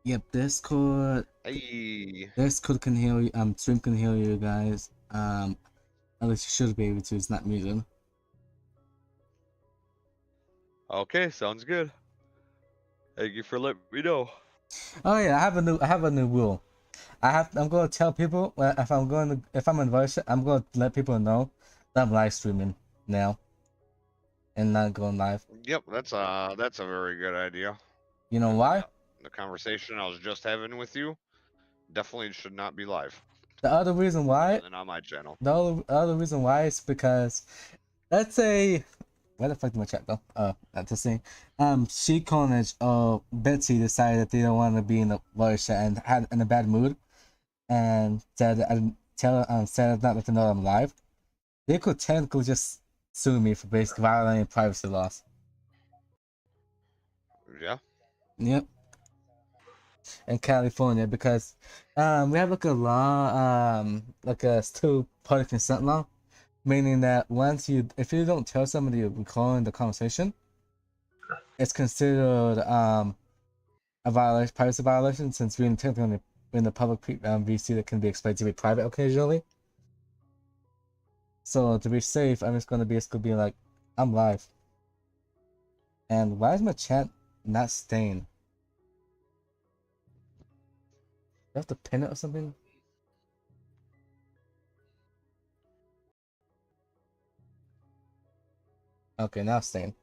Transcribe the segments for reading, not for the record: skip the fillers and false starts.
Yep, Discord. Hey. Discord can hear you. Stream can hear you guys. At least you should be able to. It's not muted. Okay, sounds good. Thank you for letting me know. Oh yeah, I have a new rule. I'm gonna tell people if I'm invited, I'm gonna let people know that I'm live streaming now and not going live. Yep, that's a very good idea. You know 'Cause, why? yeah, the conversation I was just having with you definitely should not be live, The other reason why, and on my channel. the other reason why is because, let's say, where the fuck did my chat go? That's the thing. She Carnage or Betsy decided that they don't want to be in the voice chat and had in a bad mood, and said said not let them know I'm live. They could technically just sue me for basically violating privacy laws. Yeah. Yep. In California, because we have like a law, like a two party consent law, meaning that if you don't tell somebody you're recording the conversation, it's considered a violation, privacy violation, since we're technically in the public VC that can be expected to be private occasionally. So to be safe, I'm just gonna basically be like, I'm live. And why is my chat not staying? Do I have to pin it or something? Okay, now it's staying.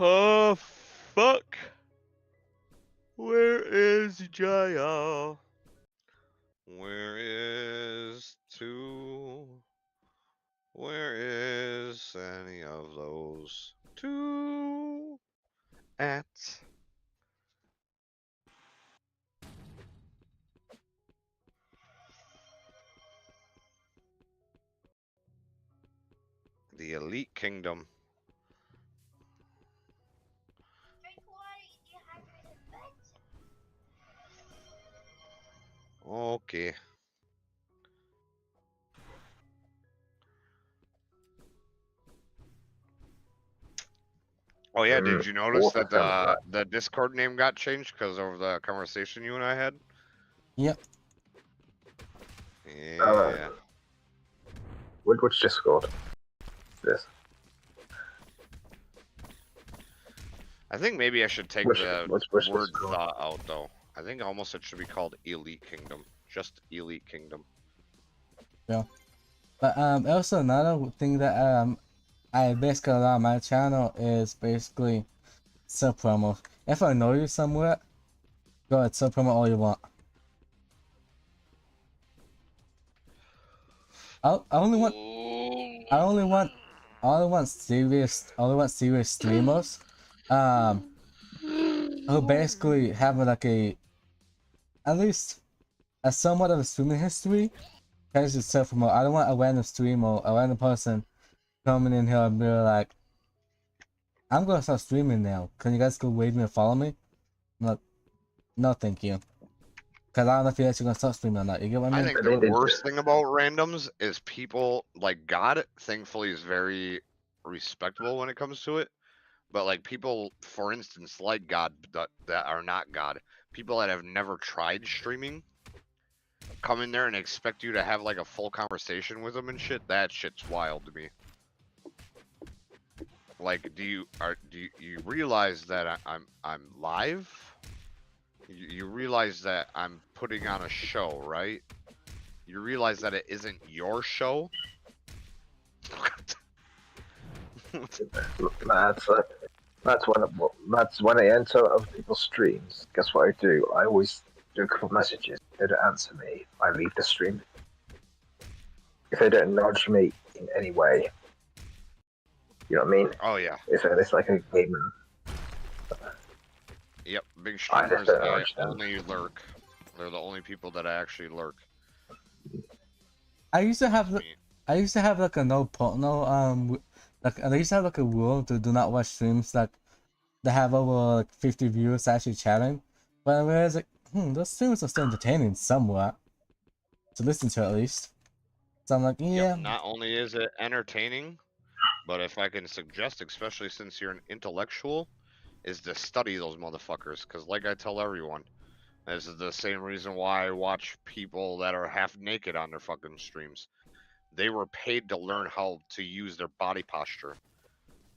Oh fuck! Where is Jaya? Where is two? Where is any of those two at? The Elite Kingdom. Okay. Oh yeah, did you notice that the Discord name got changed because of the conversation you and I had? Yep. Yeah. Which Discord? This. I think maybe I should take Which the Discord? word "the" out though. I think almost it should be called Elite Kingdom. Just Elite Kingdom. Yeah. But also another thing that I basically allow on my channel is basically self promo. If I know you somewhere, go ahead, self promo all you want. I only want serious streamers who basically have like at least a somewhat of a streaming history. Can just self promote. I don't want a random streamer, a random person coming in here and be like, I'm gonna start streaming now. Can you guys go wave me and follow me? No, thank you. Cause I don't know if you're actually gonna start streaming or not. You get what I mean? I think the worst thing about randoms is people like God. Thankfully, is very respectable when it comes to it. But like people, for instance, like God that are not God, people that have never tried streaming, come in there and expect you to have like a full conversation with them and shit. That shit's wild to me. Like, do you realize that I'm live? You realize that I'm putting on a show, right? You realize that it isn't your show. That's when I enter other people's streams. Guess what I do? I always do a couple of messages. If they don't answer me, I leave the stream. If they don't acknowledge me in any way, you know what I mean? Oh yeah. If it's like a game. Yep, big streamers only lurk. They're the only people that actually lurk. I used to have like I used to have like a rule to do not watch streams that have over like 50 viewers actually chatting, But I realized, like, those streams are still entertaining somewhat. To listen to, at least. So I'm like, yeah. Yep, not only is it entertaining, but if I can suggest, especially since you're an intellectual, is to study those motherfuckers. Because, like I tell everyone, this is the same reason why I watch people that are half naked on their fucking streams. They were paid to learn how to use their body posture.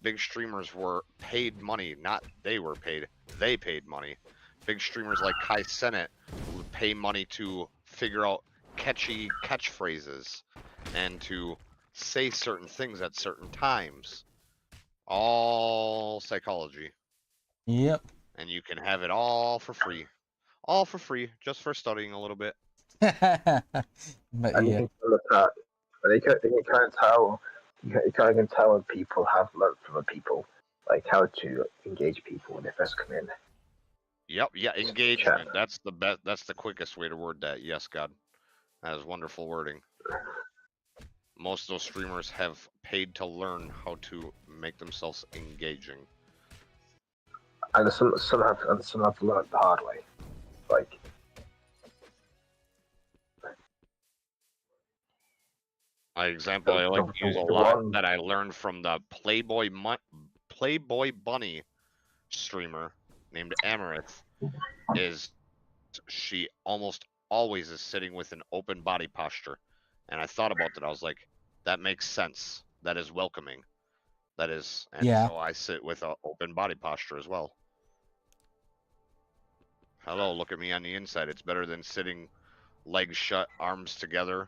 Big streamers were paid money, not they were paid. They paid money. Big streamers like Kai Cenat would pay money to figure out catchy catchphrases and to say certain things at certain times. All psychology. Yep. And you can have it all for free. All for free, just for studying a little bit. But And you yeah. can look at, but you can kind of tell, you kind of tell when people have learned from the people, like how to engage people when they first come in. Yep, yeah, engagement. That's the best. That's the quickest way to word that. Yes, God, that is wonderful wording. Most of those streamers have paid to learn how to make themselves engaging. And some have learned the hard way. Like, My example I like to use a lot that I learned from the Playboy Bunny streamer named Amarith is she almost always is sitting with an open body posture. And I thought about that. I was like, that makes sense. That is welcoming. That is, and Yeah. so I sit with an open body posture as well. Hello, look at me on the inside. It's better than sitting legs shut, arms together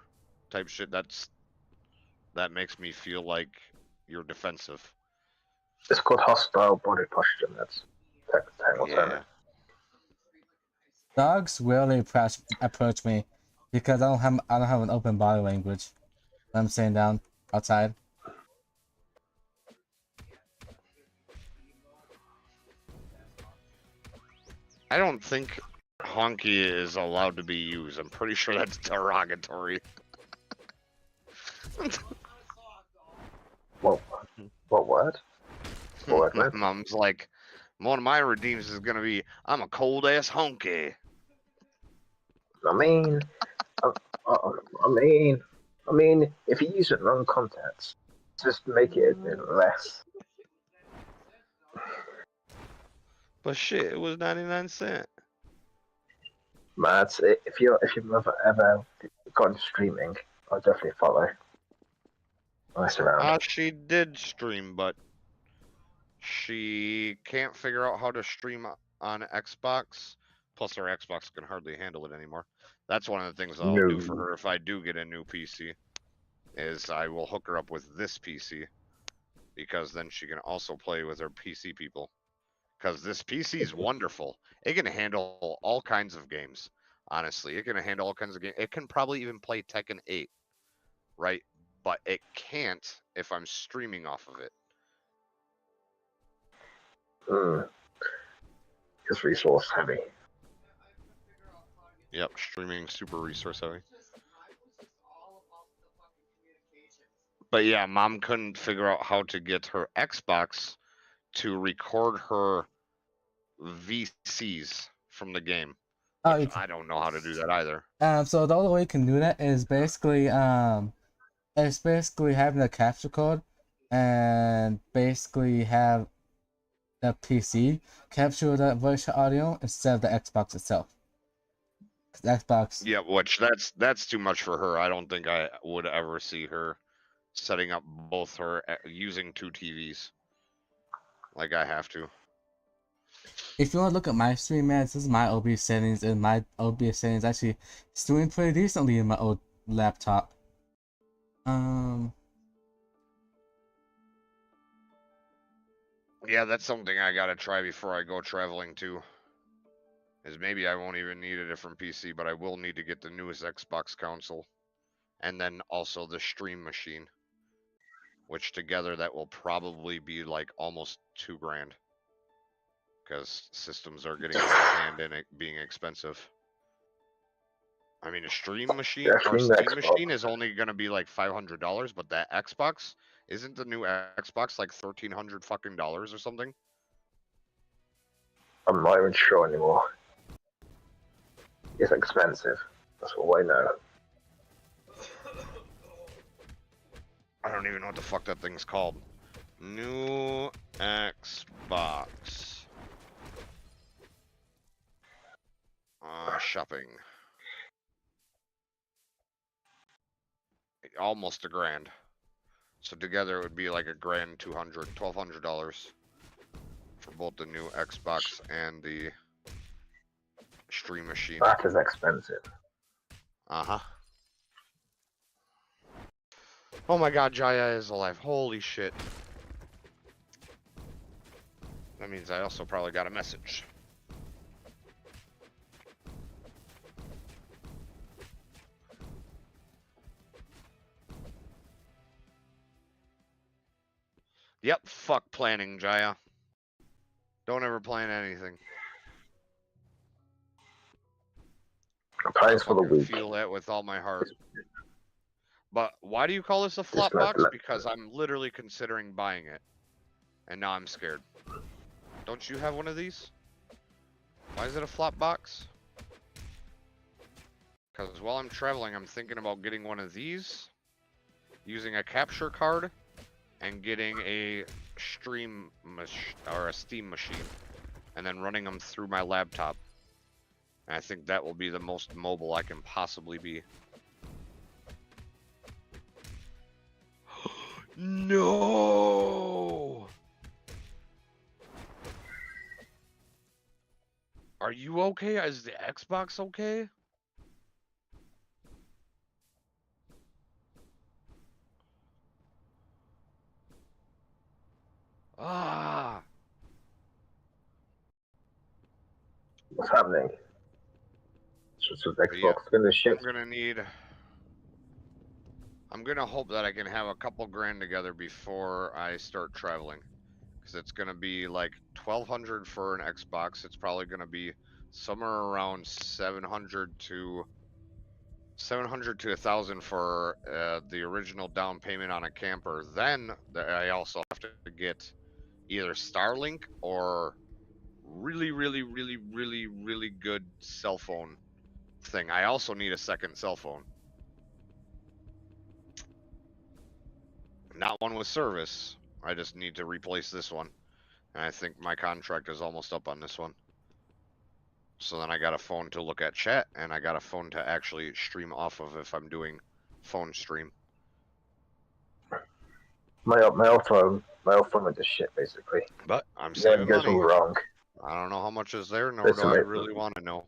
type shit. That makes me feel like you're defensive. it's called hostile body posture. That's technical term. Dogs rarely approach me because I don't have an open body language. I'm sitting down outside. I don't think honky is allowed to be used. I'm pretty sure that's derogatory. What word? What My word? mom's like, one of my redeems is gonna be, I'm a cold ass honky. I mean, if you use it in wrong context, just make it less. But shit, it was 99¢. Matt, if you've ever got into streaming, I'll definitely follow. Nice around. She did stream, but she can't figure out how to stream on Xbox. Plus, her Xbox can hardly handle it anymore. That's one of the things I'll do for her if I do get a new PC. Is I will hook her up with this PC, because then she can also play with her PC people. Because this PC is wonderful. It can handle all kinds of games. Honestly, it can handle all kinds of games. It can probably even play Tekken 8, right? But it can't if I'm streaming off of it. It's resource heavy. Yep, streaming super resource heavy. But yeah, mom couldn't figure out how to get her Xbox to record her VCs from the game. Which I don't know how to do that either. So the only way you can do that is basically having a capture code and basically have the PC capture that virtual audio instead of the Xbox itself. The Xbox. Yeah, which that's too much for her. I don't think I would ever see her setting up both her using two TVs like I have to. If you want to look at my stream, man, this is my OBS settings, and my OBS settings actually is doing pretty decently in my old laptop. Yeah, that's something I gotta try before I go traveling too. Is maybe I won't even need a different PC, but I will need to get the newest Xbox console. And then also the stream machine. Which together that will probably be like almost $2,000. Because systems are getting out of hand and it being expensive. I mean, a stream machine or Steam machine is only gonna be like $500, but that Xbox, isn't the new Xbox like $1,300 fucking dollars or something? I'm not even sure anymore. It's expensive. That's all I know. I don't even know what the fuck that thing's called. New Xbox. Shopping. Almost $1,000. So together it would be like $1,200, for both the new Xbox and the stream machine. That is expensive. Uh-huh. Oh my god, Jaya is alive. Holy shit. That means I also probably got a message. Yep, fuck planning, Jaya. Don't ever plan anything. Plans for the Fucking week. feel that with all my heart. But why do you call this a flop box? Because I'm literally considering buying it. And now I'm scared. Don't you have one of these? Why is it a flop box? Because while I'm traveling, I'm thinking about getting one of these, using a capture card, and getting a stream or a Steam machine, and then running them through my laptop. And I think that will be the most mobile I can possibly be. No! Are you okay? Is the Xbox okay? Ah! What's happening? Just with But yeah, Xbox in the ship. I'm gonna hope that I can have a couple grand together before I start traveling. Because it's gonna be like $1,200 for an Xbox. It's probably gonna be somewhere around 700 to 1,000 for the original down payment on a camper. Then I also have to get either Starlink or really good cell phone thing. I also need a second cell phone. Not one with service. I just need to replace this one. And I think my contract is almost up on this one. So then I got a phone to look at chat, and I got a phone to actually stream off of if I'm doing phone stream. My old phone went to shit basically. But I'm Yeah, saving it goes money. all wrong. I don't know how much is there, nor do I really want to know.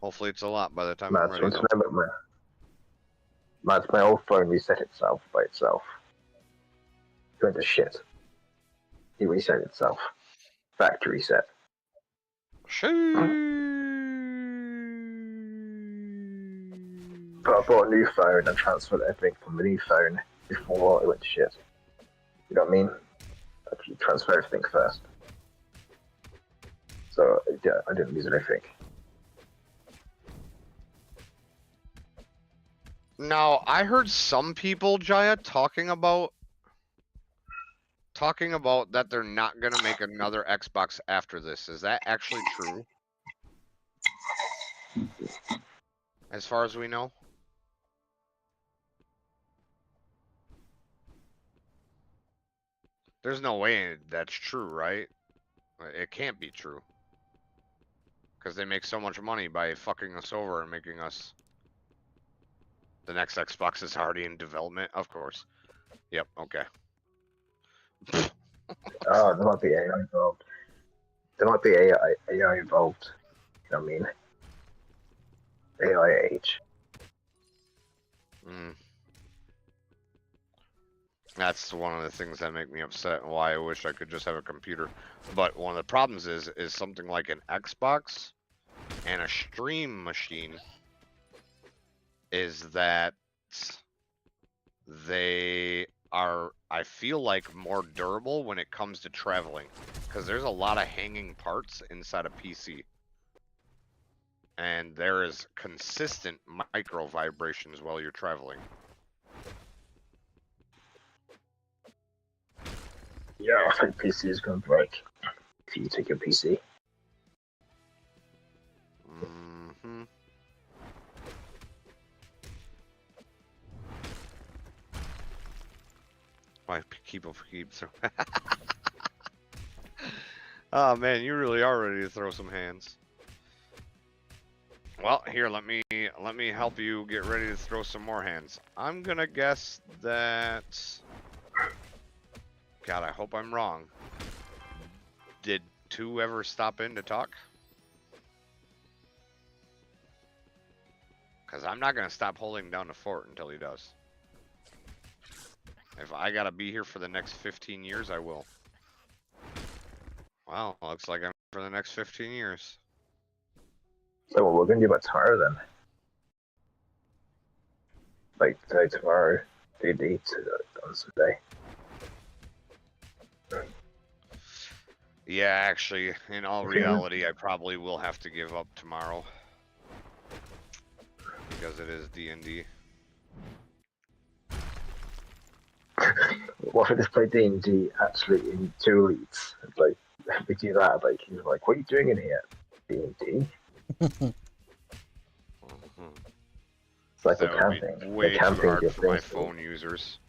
Hopefully it's a lot by the time I'm ready. My old phone reset itself by itself. It went to shit. It reset itself. Factory reset. But I bought a new phone and transferred everything from the new phone before it went to shit. You know what I mean? I transfer everything first. So yeah, I didn't lose anything. Now, I heard some people, Jaya, talking about that they're not gonna make another Xbox after this. Is that actually true? As far as we know? There's no way that's true, right? It can't be true. Because they make so much money by fucking us over and making us... The next Xbox is already in development, of course. Yep, okay. Oh, there might be AI involved. There might be AI involved. You know what I mean? AI age. That's one of the things that make me upset and why I wish I could just have a computer. But one of the problems is something like an Xbox and a stream machine is that they are, I feel like, more durable when it comes to traveling. Because there's a lot of hanging parts inside a PC. And there is consistent micro vibrations while you're traveling. Yeah, I think PC is going to break. If you take your PC. Mm-hmm. I keep them keeps. Oh man, you really are ready to throw some hands. Well, here, let me help you get ready to throw some more hands. I'm gonna guess that. God, I hope I'm wrong. Did 2 ever stop in to talk? Because I'm not gonna stop holding down the fort until he does. If I gotta be here for the next 15 years, I will. Well, looks like I'm for the next 15 years. So what we're gonna do about tomorrow then? Like today, tomorrow, D&D on Sunday. Yeah, actually, in all reality, I probably will have to give up tomorrow. Because it is D&D. What if I just play D&D actually in 2 weeks? Like, we do that, like, he's like, what are you doing in here? D&D? It's like That the would camping. be way the too camping hard for my things. phone users.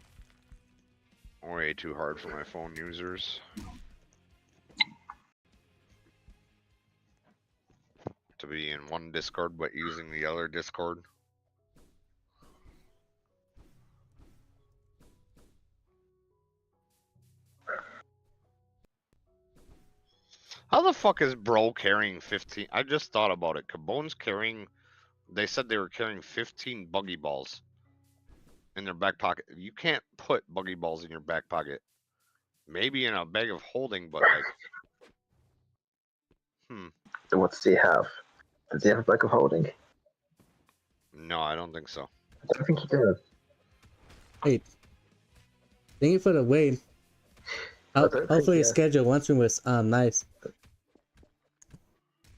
Way too hard for my phone users. To be in one Discord but using the other Discord. How the fuck is bro carrying 15? I just thought about it. Cabone's carrying. They said they were carrying 15 buggy balls in their back pocket. You can't put buggy balls in your back pocket. Maybe in a bag of holding, but like. So what does he have? Does he have a bag of holding? No, I don't think so. I don't think he does. Hey, thank you for the wait. Hopefully your schedule once was nice.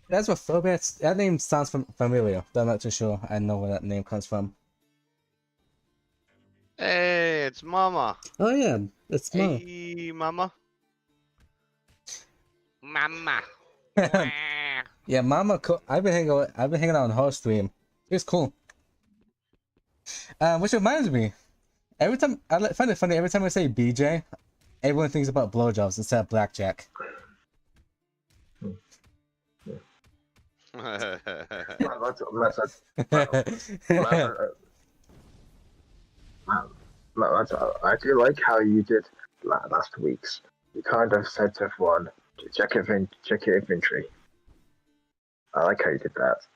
That's what Phobia. That name sounds familiar. But I'm not too sure. I know where that name comes from. Hey, it's Mama. Oh yeah, it's Mo. Hey, Mama. Mama. Yeah, Mama. I've been hanging out on her stream. It's cool. Which reminds me, every time I find it funny. Every time I say BJ, everyone thinks about blowjobs instead of blackjack. I do like how you did last week's. You kind of said to everyone, check your inventory. I like how you did that.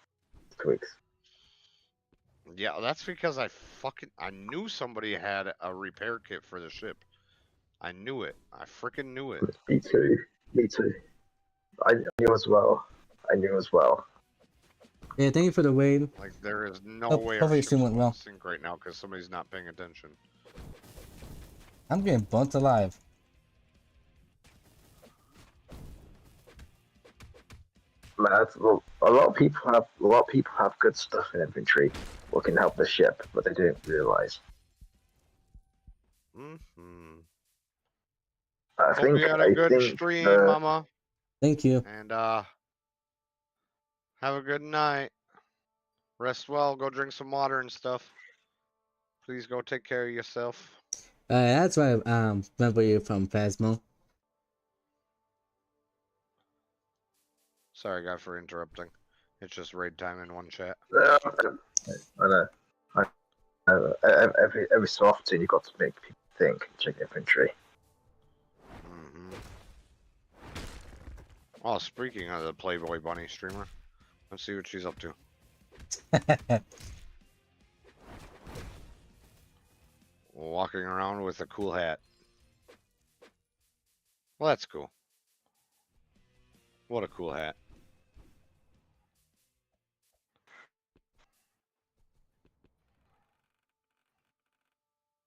2 weeks. Yeah, that's because I knew somebody had a repair kit for the ship. I knew it. I freaking knew it. Me too. Me too. I knew as well. Yeah, thank you for the wait. Like, there is no way our hopefully ship's stream went well. sync right now because somebody's not paying attention. I'm getting burnt alive. Man, a lot of people have good stuff in inventory what can help the ship, but they don't realize. I Hope you had a good stream, Mama. Thank you. And have a good night. Rest well. Go drink some water and stuff. Please go take care of yourself. That's why I remember you from Phasmo. Sorry, guy, for interrupting. It's just raid time in one chat. I know. Every so often you got to make people think and check inventory. Oh, speaking of the Playboy Bunny streamer, let's see what she's up to. Walking around with a cool hat. Well, that's cool. What a cool hat.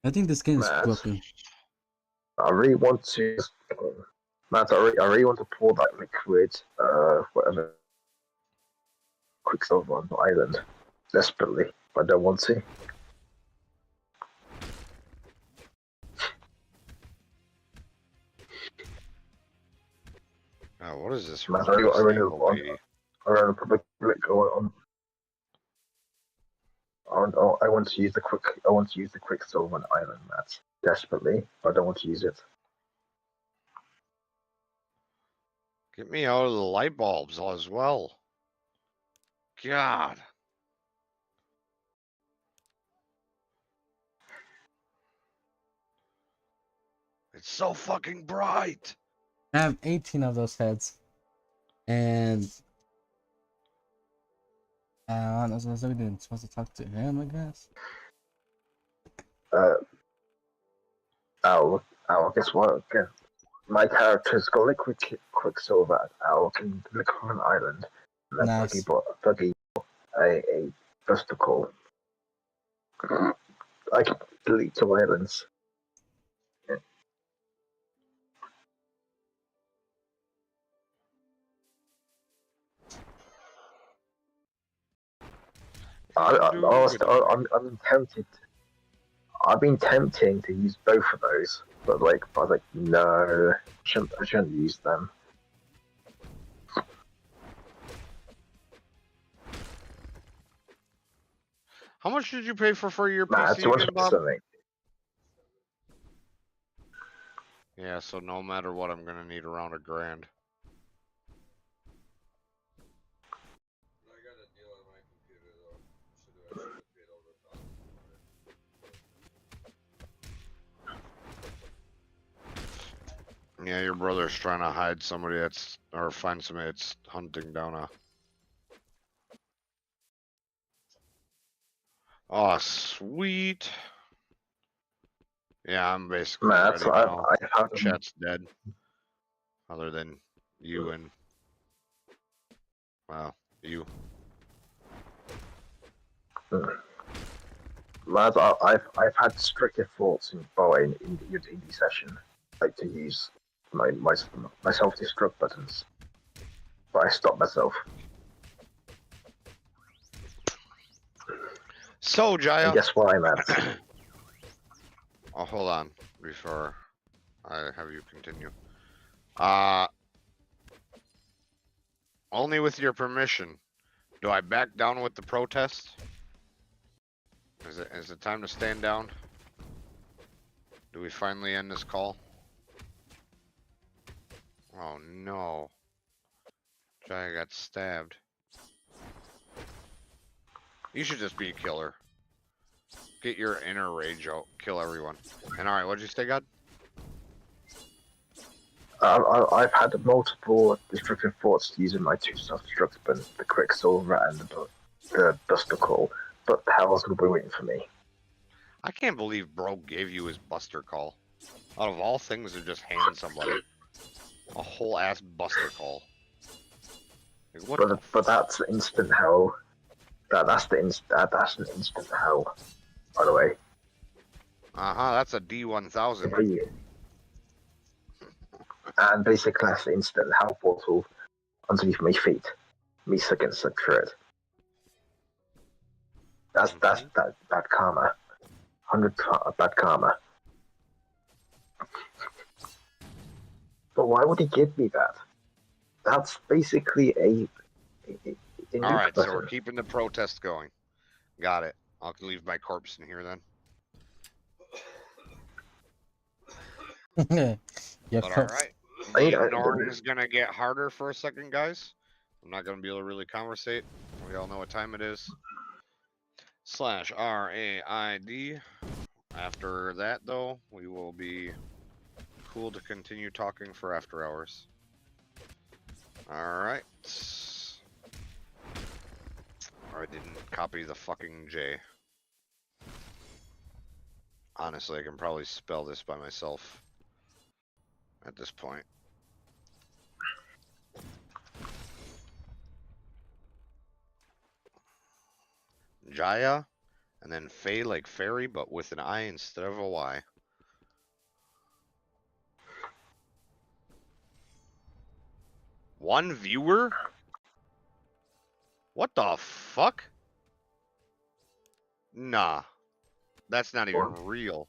I think this game is broken. I really want to. Matt, I really want to pour that liquid, whatever, Quicksilver on the island, desperately, but I don't want to. Oh, what is this? Matt, I really want a public going on. I want to use the quick. I want to use the Quicksilver on Island, Matt. Desperately, but I don't want to use it. Get me out of the light bulbs as well. God. It's so fucking bright. I have 18 of those heads. And I don't know, so we didn't supposed to talk to him, I guess. Owl. Guess what? Okay. My character's got liquid Quicksilver. Owl can live on an island. And then Nice. Buggy a Busticle. I can delete 2 islands. I'm tempted. I've been tempting to use both of those, but I was like, no, I shouldn't use them. How much did you pay for your Nah, PC again, Bob? something. Yeah, so no matter what, I'm gonna need around $1,000. Yeah, your brother's trying to hide somebody or find somebody that's hunting down a. Oh, sweet. Yeah, I'm basically ready now. I've had Chat's dead. Other than you and, well, you. Lads, I've had stricter thoughts in your DD session, like to use my self-destruct buttons, but I stopped myself. So, Jaya. And guess what I'm at? Oh, hold on before I have you continue. Only with your permission. Do I back down with the protest? Is it time to stand down? Do we finally end this call? Oh no. Jaya got stabbed. You should just be a killer. Get your inner rage out. Kill everyone. And alright, what'd you say, God? I've had multiple destructive thoughts using my 2 self-destructs, but the Quicksilver and the Busticle, but the hell's gonna be waiting for me? I can't believe bro gave you his buster call. Out of all things to just hand somebody a whole ass buster call. Like, what But that's instant hell. That's an instant hell. By the way. that's a D1000. And basically that's the instant hell portal underneath my feet. Me sucking through it. That's bad karma. 100 bad karma. But why would he give me that? That's basically a Alright, so we're keeping the protest going. Got it. I'll leave my corpse in here then. Yeah, but alright. Ignoring is gonna get harder for a second, guys. I'm not gonna be able to really conversate. We all know what time it is. /RAID. After that, though, we will be cool to continue talking for after hours. Alright. I didn't copy the fucking J. Honestly, I can probably spell this by myself at this point. Jaya, and then Faye like fairy, but with an I instead of a Y. One viewer? What the fuck? Nah. That's not even real.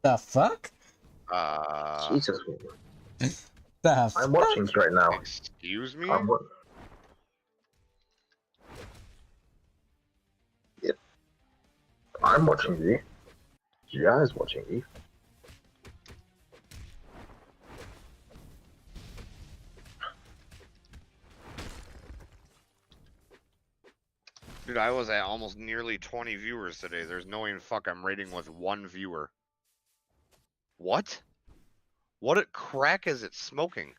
The fuck? Jesus. I'm watching it right now. Excuse me? I'm watching you. Jai's watching you. Dude, I was at almost nearly 20 viewers today. There's no way in fuck I'm rating with one viewer. What? What a crack is it smoking?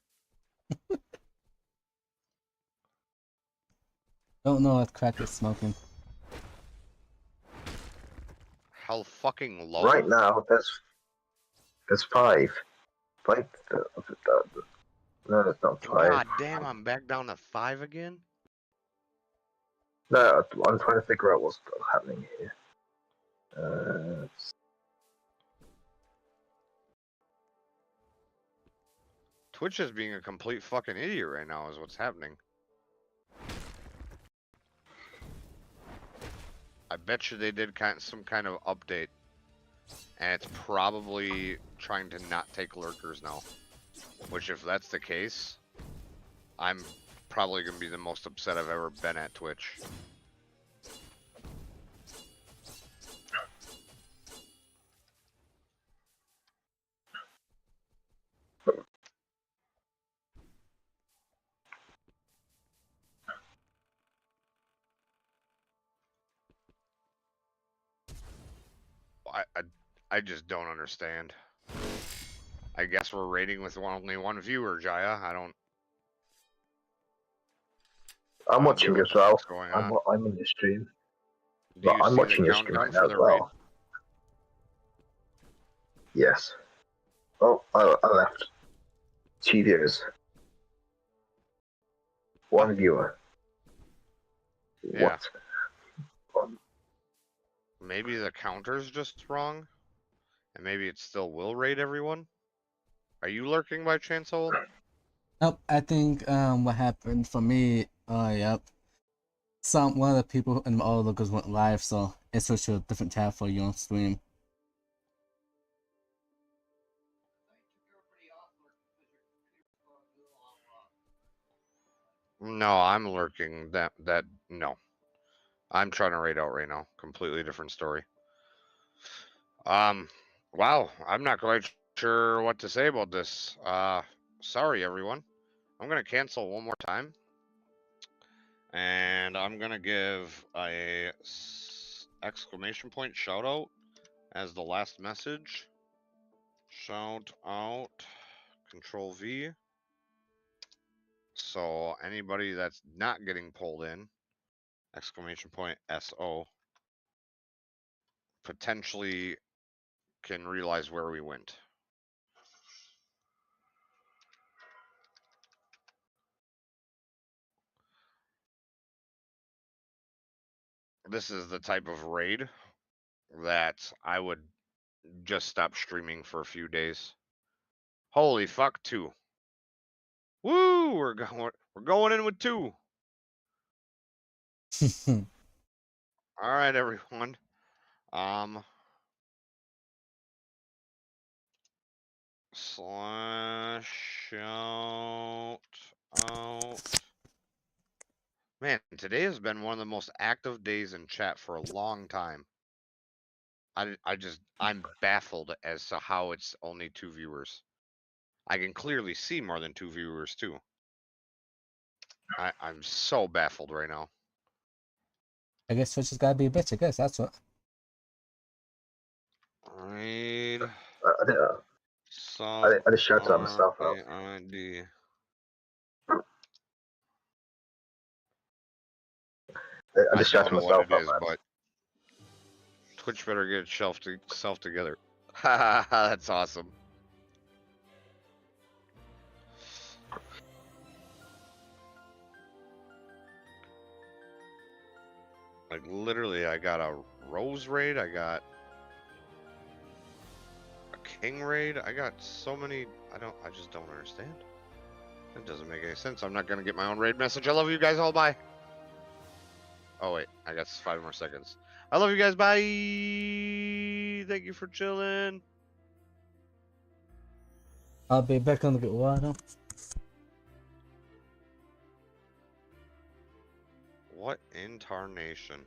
Don't know what crack is smoking. How fucking low? Right now, there's five. Five. No, it's not five. God damn, I'm back down to 5 again? No, I'm trying to figure out what's happening here. Twitch is being a complete fucking idiot right now is what's happening. I bet you they did some kind of update. And it's probably trying to not take lurkers now. Which, if that's the case, I'm probably going to be the most upset I've ever been at Twitch. I just don't understand. I guess we're rating with only one viewer, Jaya. I'm watching what as the well. fuck's going on. I'm in the stream. Do you I'm see watching the your stream countdown right now for as the raid? well. Yes. Oh, I left. 2 viewers. 1 viewer. Yeah. What? Maybe the counter's just wrong, and maybe it still will raid everyone. Are you lurking by chance, Old? Nope, I think what happened for me, yep. One of the people in all the logos went live, so it switched to a different tab for you on stream. No, I'm lurking. No. I'm trying to raid out right now. Completely different story. Wow, I'm not quite sure what to say about this. Sorry everyone. I'm gonna cancel one more time. And I'm gonna give a exclamation point shout out as the last message. Shout out, Control V. So anybody that's not getting pulled in, exclamation point SO, potentially can realize where we went. This is the type of raid that I would just stop streaming for a few days. Holy fuck, 2. Woo! We're going in with 2. All right, everyone. Slash shout out. Man, today has been one of the most active days in chat for a long time. I'm baffled as to how it's only 2 viewers. I can clearly see more than 2 viewers too. I'm so baffled right now. I guess Twitch has gotta be a bitch, I guess, that's what. Raid. I just shouted at myself out. ID. I just shouted don't know what myself it out, is, man. but Twitch better get itself together. That's awesome. Like literally, I got a Rose raid. I got a King raid. I got so many. I just don't understand. It doesn't make any sense. I'm not gonna get my own raid message. I love you guys all. Bye. Oh wait, I got 5 more seconds. I love you guys. Bye. Thank you for chilling. I'll be back on the good water. What in tarnation?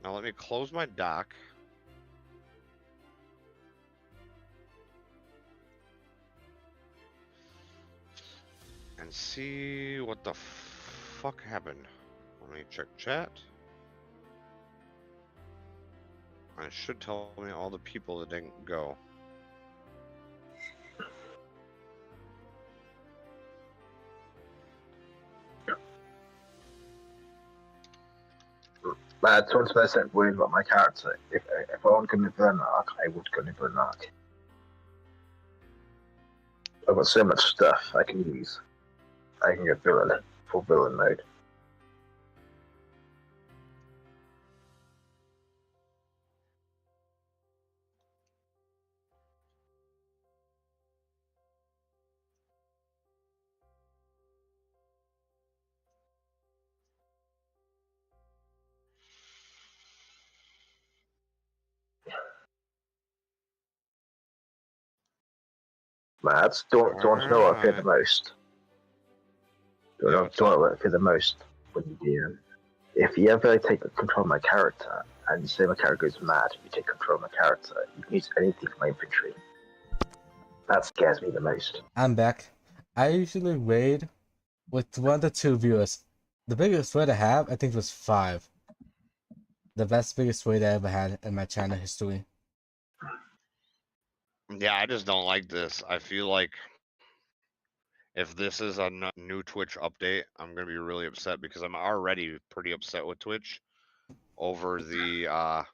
Now let me close my dock. And see what the fuck happened. Let me check chat. It should tell me all the people that didn't go. But 20% worried about my character. If I want to go to an arc, I would go to an arc. I've got so much stuff I can use. I can get villain, full villain mode. Mads, don't want to know what I fear the most. Don't want to know what I fear the most when you DM. If you ever take control of my character and you say my character goes mad, you take control of my character, you can use anything for my infantry. That scares me the most. I'm back. I usually raid with 1 to 2 viewers. The biggest raid I have, I think, was 5. The biggest raid I ever had in my channel history. Yeah, I just don't like this. I feel like if this is a new Twitch update, I'm gonna be really upset because I'm already pretty upset with Twitch over the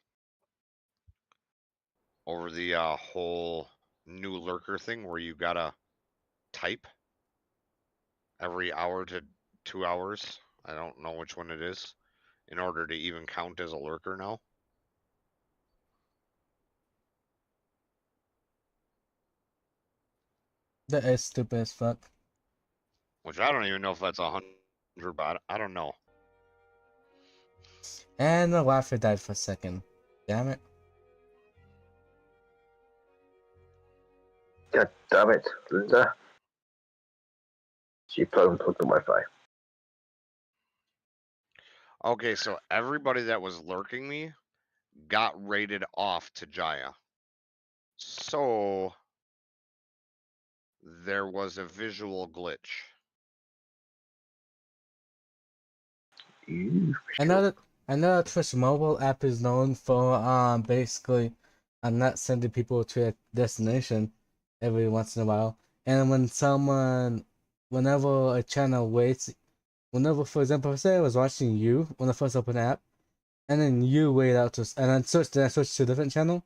whole new lurker thing where you gotta type every hour to 2 hours. I don't know which one it is in order to even count as a lurker now. That is stupid as fuck. Which I don't even know if that's 100, but I don't know. And the Wi-Fi died for a second. Damn it. God damn it, Linda. She plugged the Wi-Fi. Okay, so everybody that was lurking me got rated off to Jaya. So there was a visual glitch. I know that Twitch mobile app is known for basically not sending people to a destination every once in a while. And whenever a channel waits, for example, say I was watching you when I first opened the app, and then you wait out to, and then I switched to a different channel,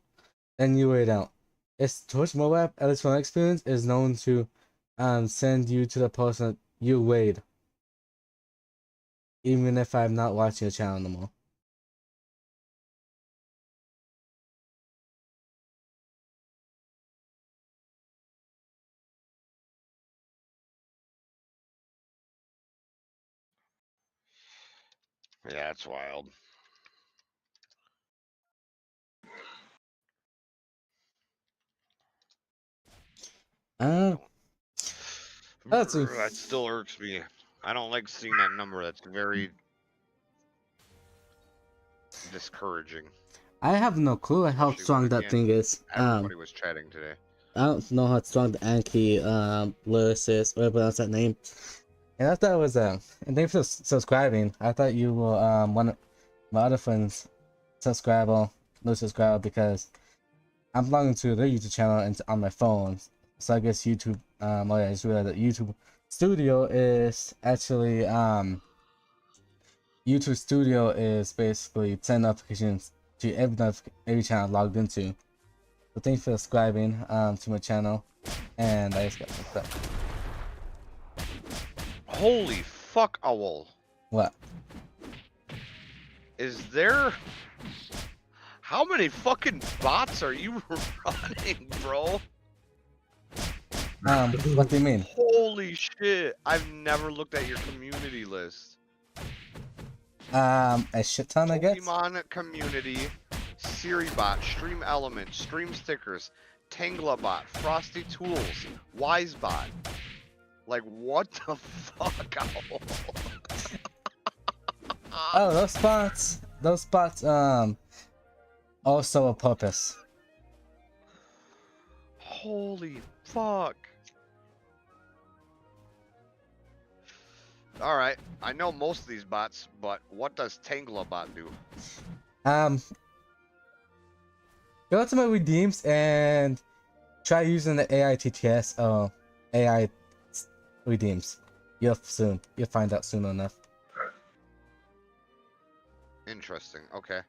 then you wait out. It's Twitch mobile app, at least from my experience, is known to send you to the person you wait. Even if I'm not watching a channel no more. Yeah, it's wild. That still irks me. I don't like seeing that number. That's very discouraging. I have no clue how strong that thing is. Everybody was chatting today. I don't know how strong the Anki Lewis is, whatever else that name. And I thought it was and thanks for subscribing. I thought you were one of my other friends subscribe or no subscribe because I'm belonging to their YouTube channel and on my phone. So I guess YouTube oh yeah, I just realized that YouTube Studio is actually YouTube Studio is basically 10 notifications to every channel logged into. So thanks for subscribing to my channel, and I just got messed up. Holy fuck, Owl. What? Is there... How many fucking bots are you running, bro? What do you mean? Holy shit. I've never looked at your community list. A shit ton, I guess? Pokemon community, SiriBot, Stream Element, Stream Stickers, Tanglabot, Frosty Tools, WiseBot. Like, what the fuck? Oh, those spots, also a purpose. Holy fuck. Alright, I know most of these bots, but what does Tanglabot do? Go to my redeems and try using the AI TTS AI redeems. You'll find out soon enough. Interesting. Okay.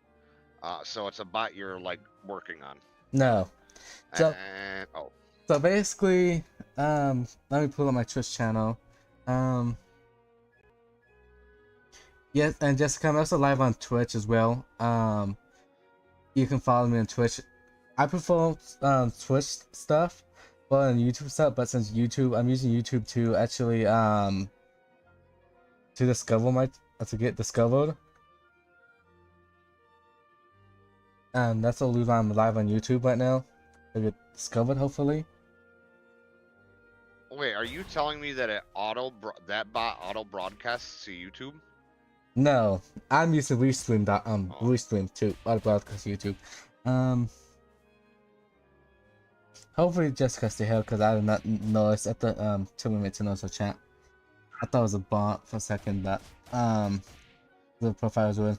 So it's a bot you're like working on. No. So And oh, so basically, let me pull up my Twitch channel. Yes, and Jessica, I'm also live on Twitch as well. You can follow me on Twitch. I prefer Twitch stuff, but on YouTube stuff. But since YouTube, I'm using YouTube to actually to discover to get discovered. That's the reason I'm live on YouTube right now. To get discovered, hopefully. wait, are you telling me that that bot auto broadcasts to YouTube? No, I'm using Restream to broadcast YouTube. Hopefully Jessica stay here because I did not notice at the 2 minutes to notice the chat. I thought it was a bot for a second, but the profile was weird.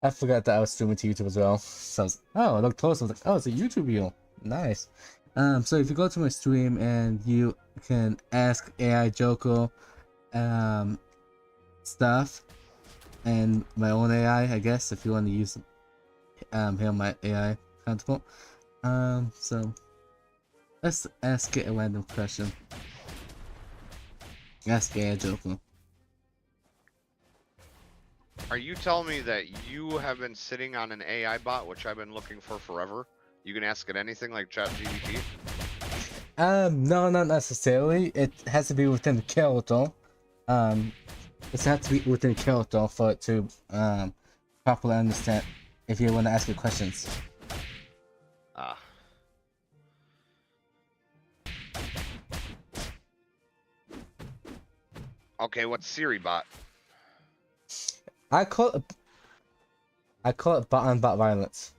I forgot that I was streaming to YouTube as well. So I was, oh, I looked close. I was like, oh, it's a YouTube video. Nice. So if you go to my stream and you can ask AI Joker stuff and my own AI, I guess, if you want to use here my AI counterpart. So let's ask it a random question. Ask AI Joker. Are you telling me that you have been sitting on an AI bot, which I've been looking for forever? You can ask it anything like ChatGPT? No, not necessarily. It has to be within the character. It has to be within the character for it to properly understand if you want to ask it questions. Ah. Okay, what's Siri bot? I call it bot on bot violence.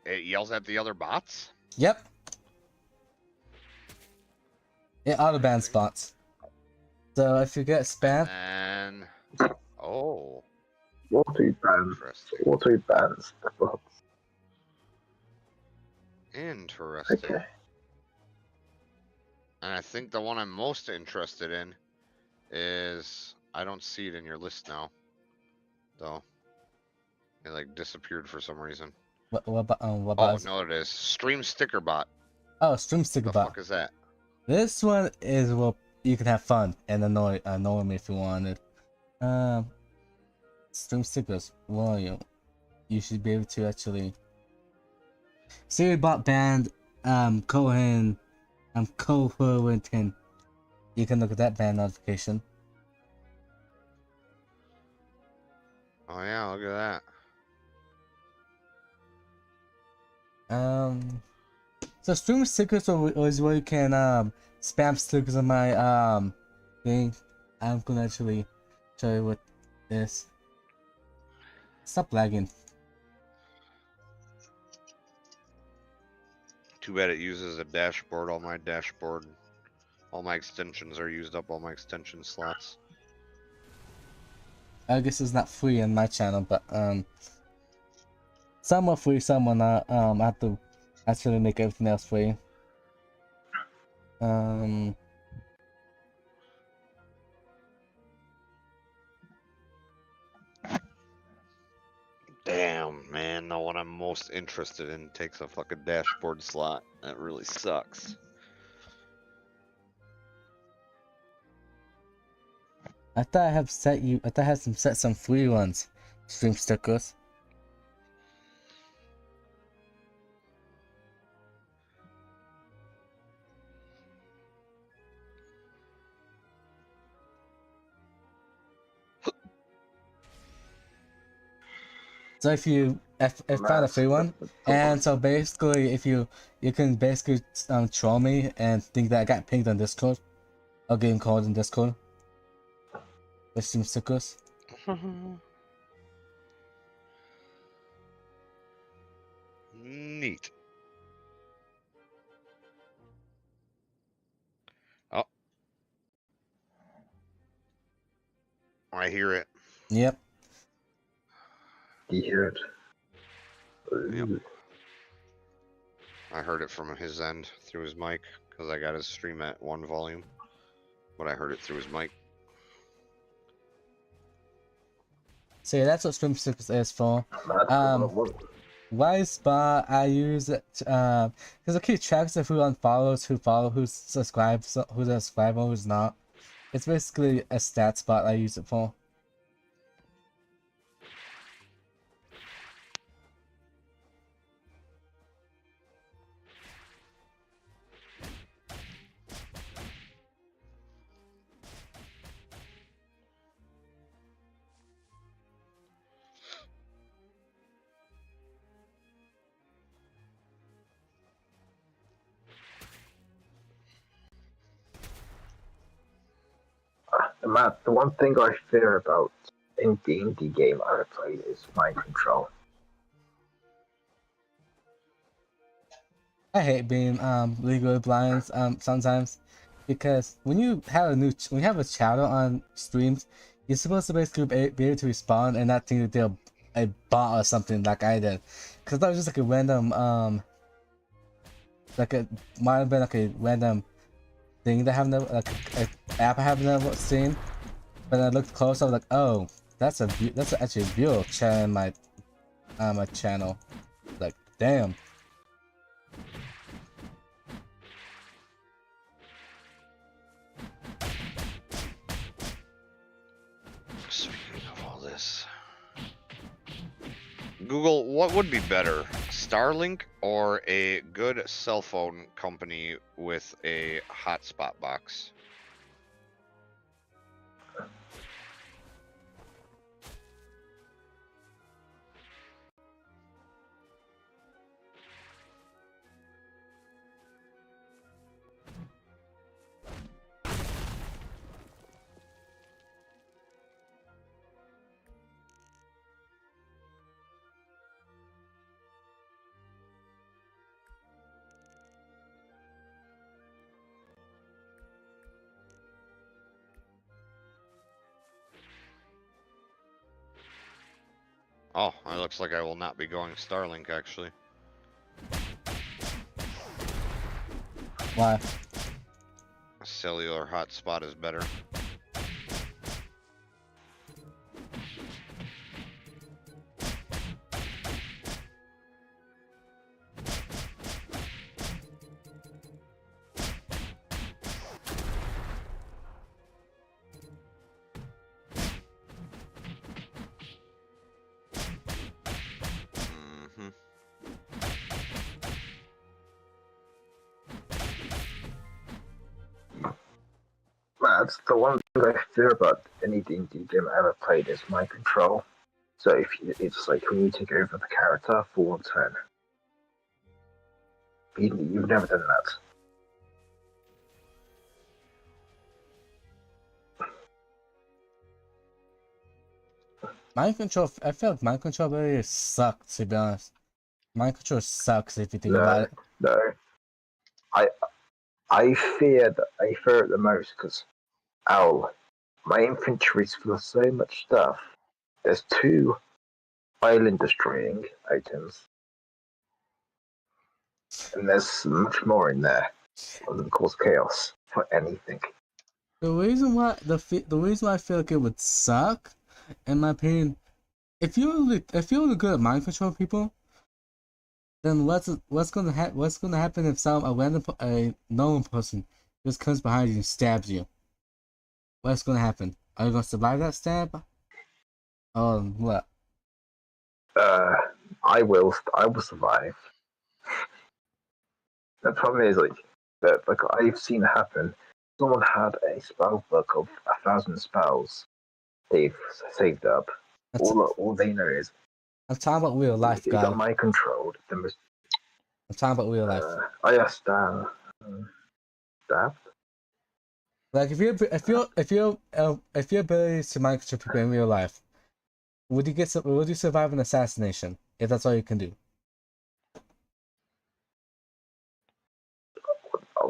It yells at the other bots? Yep. It auto bans bots. So if you get spam, And oh, Auto ban. interesting. Auto bans the bots. Interesting. Okay. And I think the one I'm most interested in is I don't see it in your list now, though. It like disappeared for some reason. what Oh bot? no, it is Stream Sticker Bot. Oh, stream sticker The bot. fuck is that? This one is where you can have fun and annoy me if you wanted. Stream stickers. Well, you should be able to actually. Siri bot banned Cohen Cohenton. You can look at that ban notification. Oh yeah, look at that. So stream stickers is where you can spam stickers on my thing. I'm gonna actually show you what this. Stop lagging. Too bad it uses a dashboard. All my extensions are used up. All my extension slots. I guess it's not free on my channel, but some are free, some are not. I have to actually make everything else free. Damn, man, the one I'm most interested in takes a fucking dashboard slot. That really sucks. I thought I have set some free ones. Stream stickers. So if find a free one, and so basically if you can basically troll me and think that I got pinged on Discord, or getting called in Discord. With stream stickers. Neat. Oh, I hear it. Yep. Do you hear it? Yep. Ooh. I heard it from his end through his mic because I got his stream at 1 volume, but I heard it through his mic. So yeah, that's what Stream Six is for. That's Why spot I use it because it keeps tracks of who unfollows, who follow, who subscribes, who's a subscriber, who's not. It's basically a stat spot I use it for. Matt, the one thing I fear about in D&D game I play is mind control. I hate being legally blind sometimes because when you have a channel on streams, you're supposed to basically be able to respond and not think that they're a bot or something like I did. Because that was just like a random might have been like a random thing that I have never like an app I have never seen. But I looked close, I was like, oh, that's actually a viewer chat in my my channel. Like, damn. Speaking of all this, Google, what would be better, Starlink or a good cell phone company with a hotspot box? Oh, it looks like I will not be going Starlink actually. Why? A cellular hotspot is better. That's the one thing I fear about any D&D game I ever played is mind control. So it's like when you take over the character for one turn. You've never done that. Mind control, I feel like mind control really sucks, to be honest. Mind control sucks if you think about it. No. I fear it the most because my inventory's full of so much stuff. There's 2 island destroying items. And there's much more in there. That would cause chaos for anything. The reason why I feel like it would suck, in my opinion, if you're really good at mind control people, then what's gonna happen if a known person just comes behind you and stabs you? What's gonna happen? Are you gonna survive that stab? What? I will survive. The problem is that I've seen it happen. Someone had a spell book of 1,000 spells they've saved up. All they know is I'm talking about real life, guys. You got mind controlled. I'm talking about real life. I got stabbed. Like if your ability is to mind control people in real life, would you survive an assassination if that's all you can do?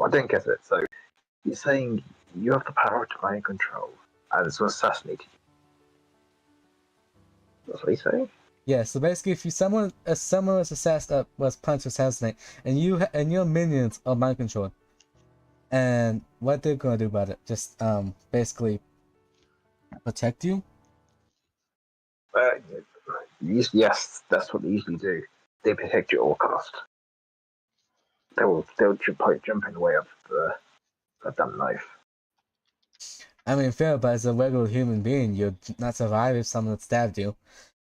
I don't get it. So you're saying you have the power to mind control and to assassinate you. That's what he's saying. Yeah, so basically, if someone was planned to assassinate, and and your minions are mind controlled, and what they're gonna do about it? Just basically protect you. Yes, that's what they usually do. They protect you at all cost. They'll jump in the way of the damn knife. I mean, fair, but as a regular human being, you'd not survive if someone stabbed you,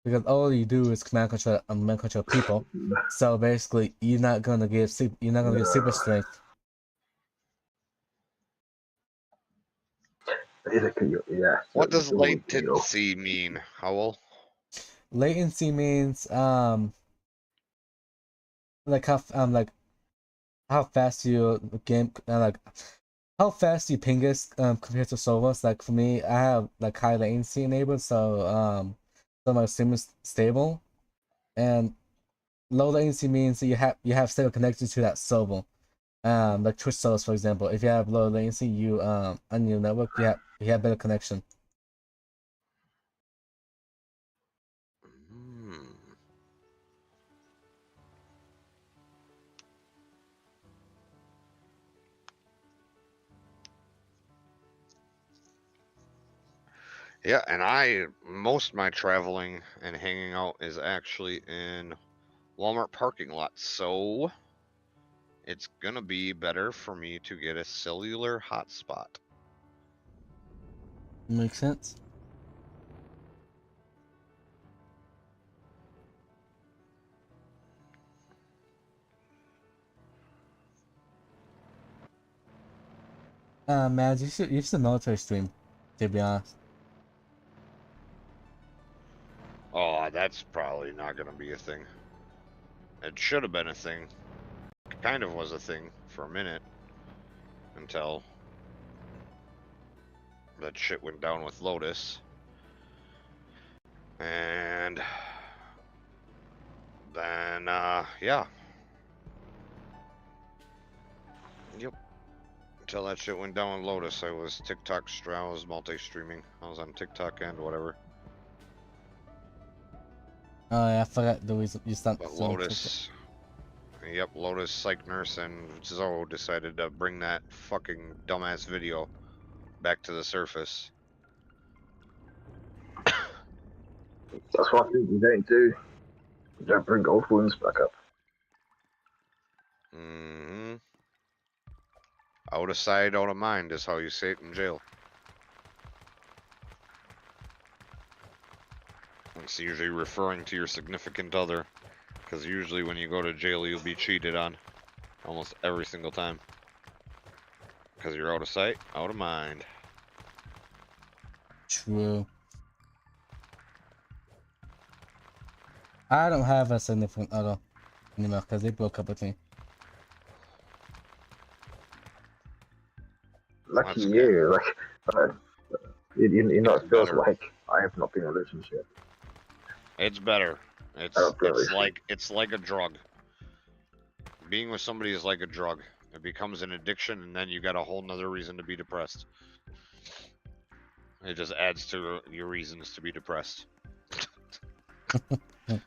because all you do is command control people. So basically, you're not gonna get super strength. Yeah. What does latency mean, Howell? Latency means like how fast you game like how fast you ping us compared to servers. Like for me, I have like high latency enabled, so my stream is stable, and low latency means that you have stable connection to that server. Like Twitch servers, for example. If you have low latency, you on your network, you have better connection. Yeah, and most of my traveling and hanging out is actually in Walmart parking lots, so it's gonna be better for me to get a cellular hotspot. Makes sense. Man, you should military stream, to be honest. Oh, that's probably not gonna be a thing. It should have been a thing. Kind of was a thing for a minute. Until that shit went down with Lotus. And then, yeah. Yep. Until that shit went down with Lotus, I was I was multi-streaming. I was on TikTok and whatever. Oh yeah, I forgot the reason you stopped. But Lotus, yep, Lotus, Psych Nurse, and Zoe decided to bring that fucking dumbass video back to the surface. That's what I think you don't do. You don't bring old wounds back up. Mm-hmm. Out of sight, out of mind is how you say it in jail. It's usually referring to your significant other, because usually when you go to jail, you'll be cheated on almost every single time. Because you're out of sight, out of mind. True. I don't have a significant other anymore because they broke up with me. Lucky you, like, you know, it feels like I have not been in a relationship. It's better. It's like a drug. Being with somebody is like a drug. It becomes an addiction, and then you got a whole nother reason to be depressed. It just adds to your reasons to be depressed.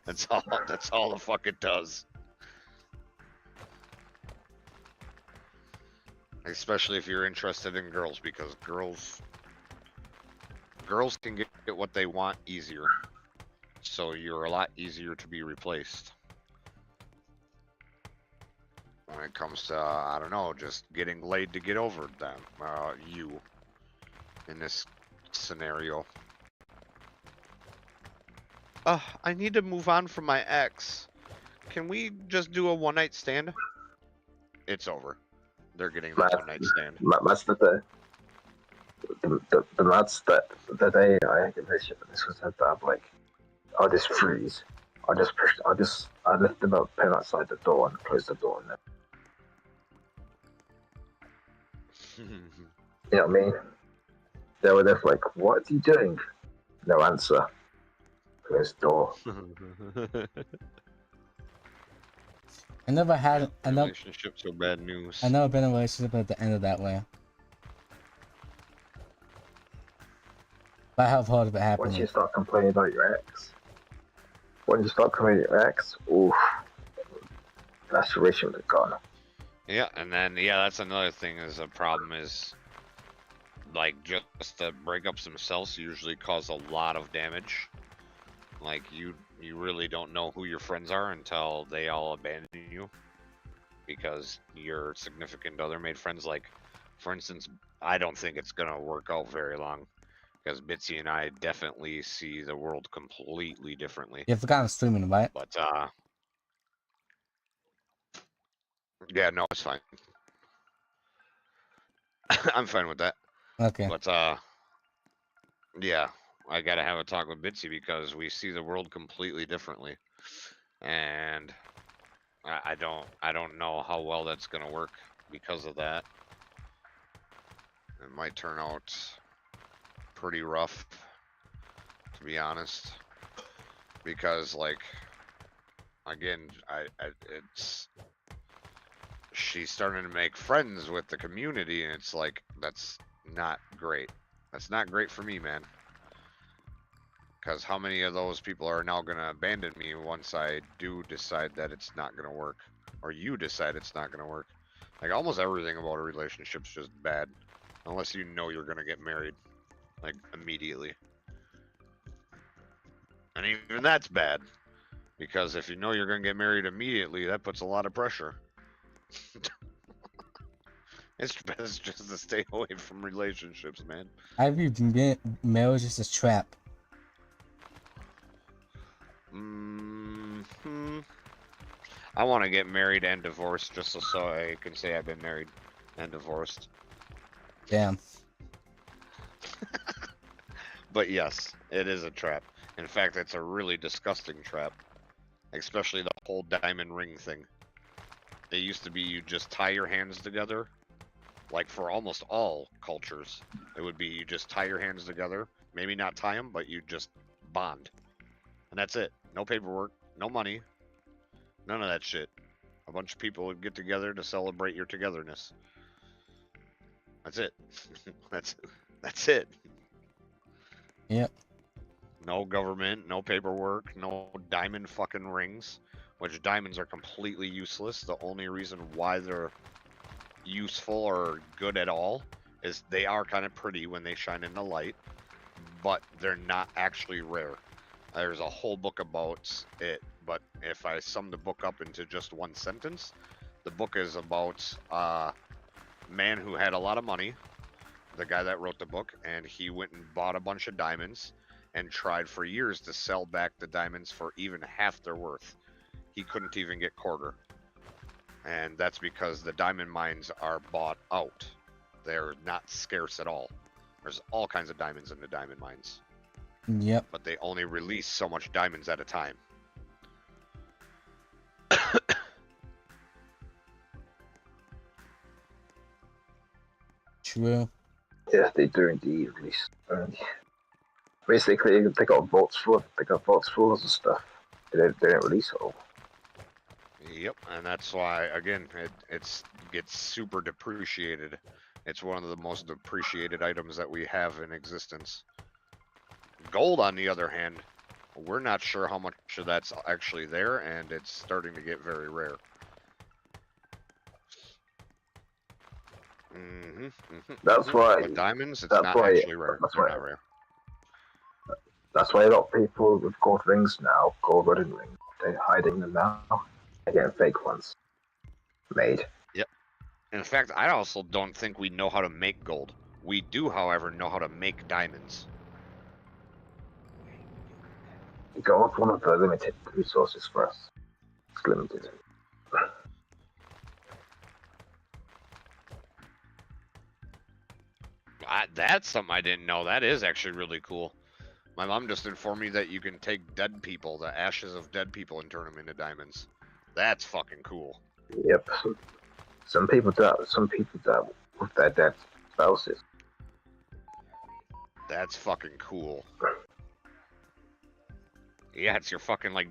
That's all the fuck it does. Especially if you're interested in girls, because girls can get what they want easier. So you're a lot easier to be replaced. When it comes to, I don't know, just getting laid to get over them, you, in this scenario. I need to move on from my ex. Can we just do a one-night stand? It's over. They're getting the one-night stand. That's the lads that the day I had a relationship with this was that I'm like, I'll just freeze. I lift them up, put them outside the door and close the door on them. You know what I mean? They were there like, what are you doing? No answer. Close the door. I never had. Relationships are bad news. I never been in a relationship at the end of that way. But I have heard of it Once you happening. start complaining about your ex, oof, that's the relationship gone. Yeah, and then that's another thing is a problem is like just the breakups themselves usually cause a lot of damage. Like you really don't know who your friends are until they all abandon you because your significant other made friends. Like, for instance, I don't think it's gonna work out very long because Bitsy and I definitely see the world completely differently. You forgot I'm streaming, right? But yeah, no, it's fine. I'm fine with that. Okay. But yeah, I gotta have a talk with Bitsy because we see the world completely differently, and I don't know how well that's gonna work because of that. It might turn out pretty rough, to be honest, because like again, it's she's starting to make friends with the community, and it's like that's not great. That's not great for me, man. Because how many of those people are now going to abandon me once I do decide that it's not going to work? Or you decide it's not going to work? Like, almost everything about a relationship's just bad. Unless you know you're going to get married. Like, immediately. And even that's bad. Because if you know you're going to get married immediately, that puts a lot of pressure. It's best just to stay away from relationships, man. I view marriage as a trap. I want to get married and divorced just so I can say I've been married and divorced. Damn. But yes, it is a trap. In fact, it's a really disgusting trap. Especially the whole diamond ring thing. It used to be you just tie your hands together. Like for almost all cultures, it would be you just tie your hands together. Maybe not tie them, but you just bond. And that's it. No paperwork, no money, none of that shit. A bunch of people would get together to celebrate your togetherness. That's it. that's it. Yep. No government, no paperwork, no diamond fucking rings, which diamonds are completely useless. The only reason why they're useful or good at all is they are kind of pretty when they shine in the light, but they're not actually rare. There's a whole book about it, but if I sum the book up into just one sentence, the book is about a man who had a lot of money, the guy that wrote the book, and he went and bought a bunch of diamonds and tried for years to sell back the diamonds for even half their worth. He couldn't even get quarter. And that's because the diamond mines are bought out. They're not scarce at all. There's all kinds of diamonds in the diamond mines. Yep. But they only release so much diamonds at a time. True. Yeah, they do indeed release. Basically, they got vaults full. They got vaults full of stuff. They don't release it all. Yep, and that's why again it gets super depreciated. It's one of the most depreciated items that we have in existence. Gold, on the other hand, we're not sure how much of that's actually there, and it's starting to get very rare. That's why. But diamonds, it's that's not why, actually rare. That's They're why. not rare. That's why a lot of people with gold rings now, gold wedding rings, they're hiding them now. They're getting fake ones made. Yep. In fact, I also don't think we know how to make gold. We do, however, know how to make diamonds. Gold's one of the limited resources for us. It's limited. That's something I didn't know. That is actually really cool. My mom just informed me that you can take dead people, the ashes of dead people, and turn them into diamonds. That's fucking cool. Yep. Some people die with their dead spouses. That's fucking cool. Yeah, it's your fucking like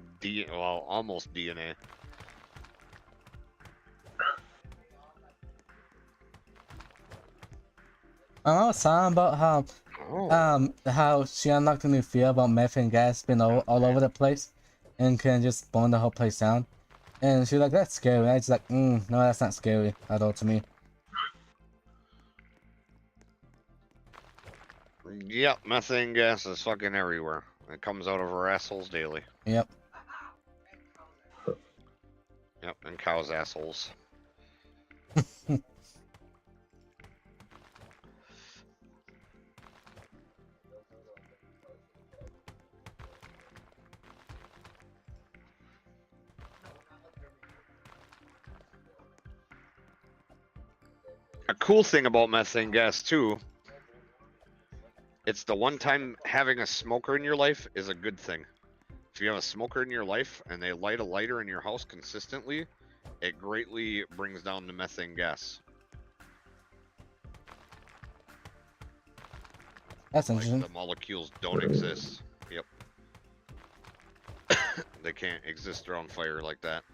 almost DNA. I was talking about Oh. how she unlocked a new fear about methane gas being all over the place and can just burn the whole place down. And she was like, that's scary. I was like, no, that's not scary at all to me. Yep, methane gas is fucking everywhere. It comes out of our assholes daily. Yep. Yep, and cows' assholes. A cool thing about methane gas too, it's the one time having a smoker in your life is a good thing. If you have a smoker in your life and they light a lighter in your house consistently, it greatly brings down the methane gas. That's Like interesting. the molecules don't exist. Yep. They can't exist around fire like that.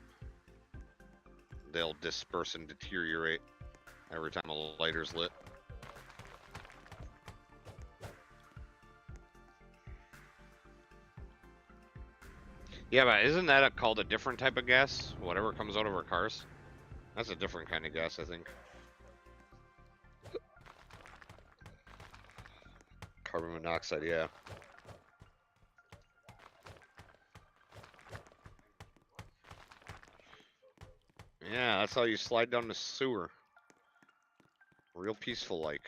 They'll disperse and deteriorate every time a lighter's lit. Yeah, but isn't that called a different type of gas? Whatever comes out of our cars? That's a different kind of gas, I think. Carbon monoxide, yeah. Yeah, that's how you slide down the sewer. Real peaceful like.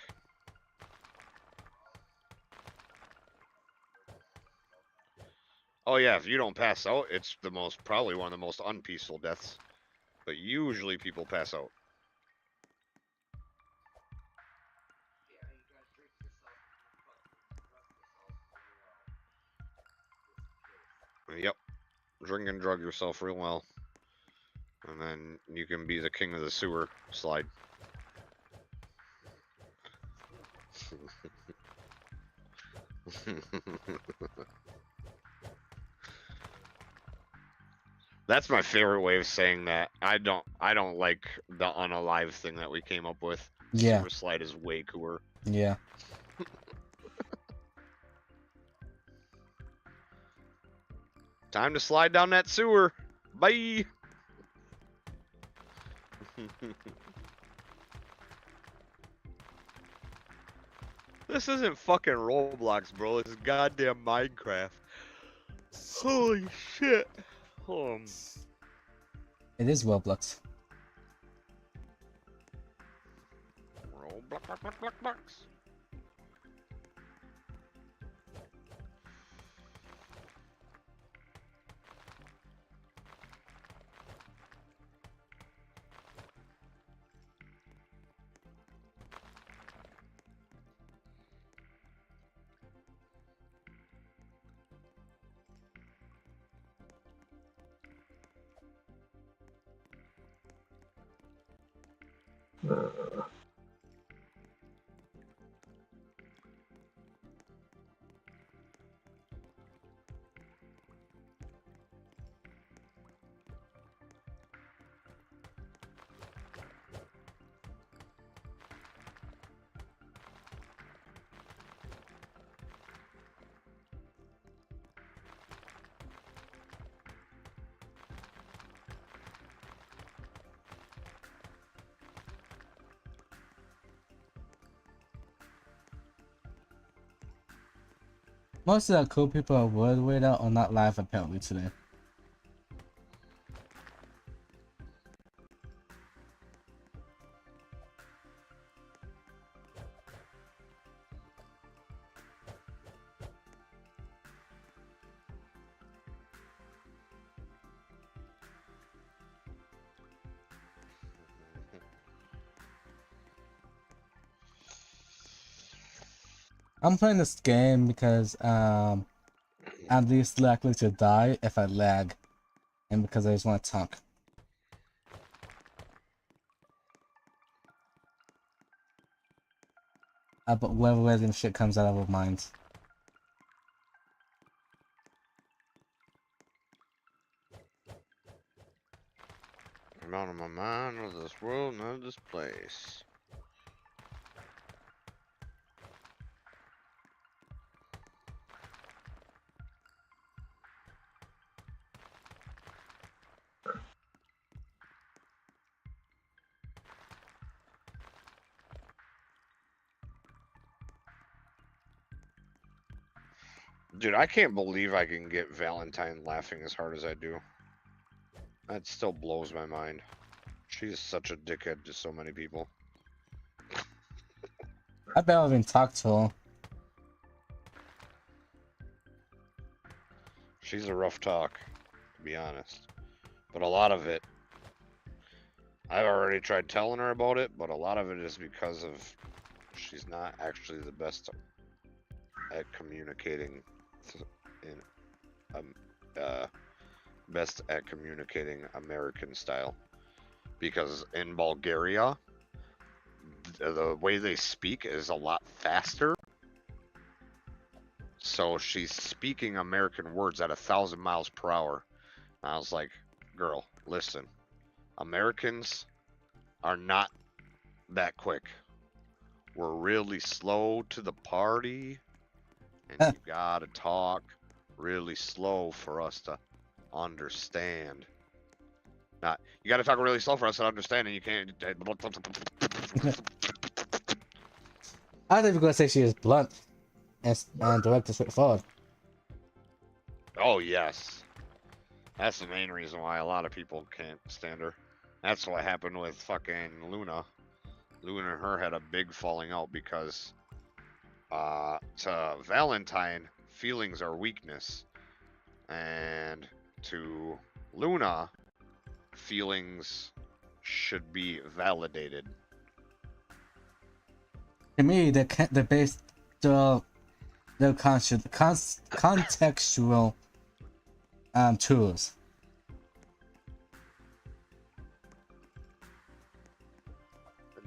Oh yeah, if you don't pass out, it's probably one of the most unpeaceful deaths. But usually people pass out. Yep. Drink and drug yourself real well. And then you can be the king of the sewer slide. That's my favorite way of saying that. I don't like the unalive thing that we came up with. Yeah. Sewer slide is way cooler. Yeah. Time to slide down that sewer. Bye. This isn't fucking Roblox, bro. This is goddamn Minecraft. Holy shit. It is Roblox. Roblox. Most of the cool people I would wait out are not live apparently today. I'm playing this game because I'm least likely to die if I lag, and because I just want to talk. But whatever random shit comes out of our minds. I'm out of my mind, of this world, not of this place. Dude, I can't believe I can get Valentine laughing as hard as I do. That still blows my mind. She's such a dickhead to so many people. I barely even talk to her. She's a rough talk, to be honest. But a lot of it, I've already tried telling her about it, but a lot of it is because of she's not actually the best at communicating best at communicating American style. Because in Bulgaria, the way they speak is a lot faster. So she's speaking American words at 1,000 miles per hour. And I was like, girl, listen, Americans are not that quick. We're really slow to the party, and you gotta talk really slow for us to understand. Not, you gotta talk really slow for us to understand, and you can't. I thought you were gonna say she is blunt and direct and straightforward. Oh yes, that's the main reason why a lot of people can't stand her. That's what happened with fucking Luna. Luna and her had a big falling out because to Valentine, feelings are weakness, and to Luna, feelings should be validated. To me, the base the contextual tools.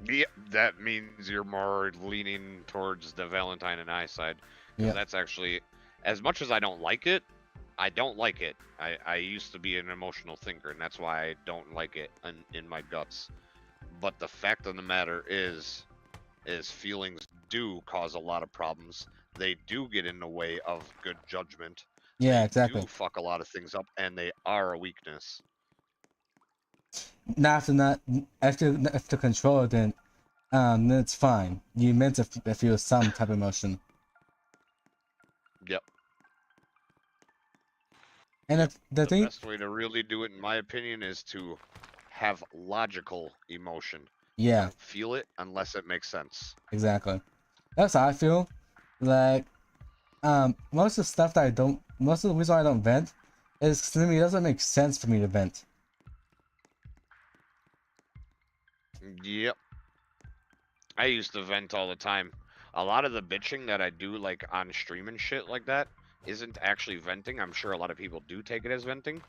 Yeah, that means you're more leaning towards the Valentine and I side. Yeah. That's actually, as much as I don't like it, I don't like it. I used to be an emotional thinker, and that's why I don't like it in my guts. But the fact of the matter is feelings do cause a lot of problems. They do get in the way of good judgment. Yeah, They exactly. do fuck a lot of things up, and they are a weakness. Not after control, then it's fine. You meant to feel some type of emotion. Yep. And Yep. the The thing, best way to really do it, in my opinion, is to have logical emotion. yeah, Don't feel it unless it makes sense. exactly. That's how I feel. Like, most of the stuff that most of the reason why I don't vent is 'cause to me it doesn't make sense for me to vent. Yep. I used to vent all the time. A lot of the bitching that I do, like on stream and shit like that, isn't actually venting. I'm sure a lot of people do take it as venting,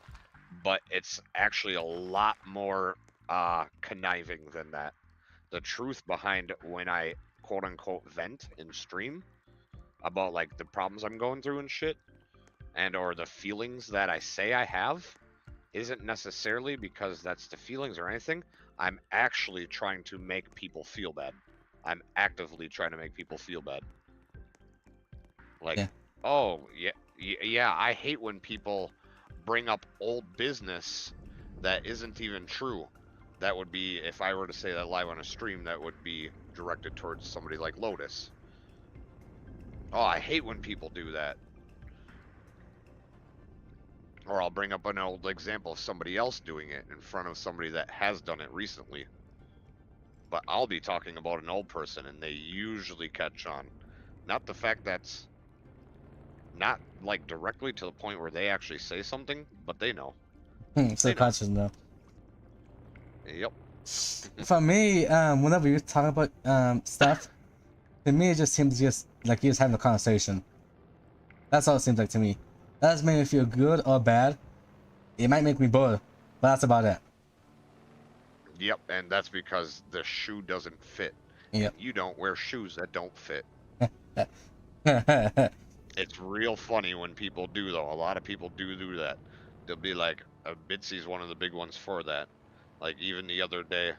but it's actually a lot more conniving than that. The truth behind when I quote unquote vent in stream about like the problems I'm going through and shit, and or the feelings that I say I have, isn't necessarily because that's the feelings or anything. I'm actually trying to make people feel bad. I'm actively trying to make people feel bad. Like, Yeah. oh, yeah, I hate when people bring up old business that isn't even true. That would be, if I were to say that live on a stream, that would be directed towards somebody like Lotus. Oh, I hate when people do that. Or I'll bring up an old example of somebody else doing it in front of somebody that has done it recently. But I'll be talking about an old person, and they usually catch on. Not the fact that's not like directly to the point where they actually say something, but they know. Subconscious though. Yep. For me, whenever you talk about stuff, to me it just seems just like you're just having a conversation. That's all it seems like to me. That doesn't make me feel good or bad. It might make me bored, but that's about it. Yep, and that's because the shoe doesn't fit. Yep. You don't wear shoes that don't fit. It's real funny when people do, though. A lot of people do that. They'll be like, Bitsy's one of the big ones for that. Like, even the other day,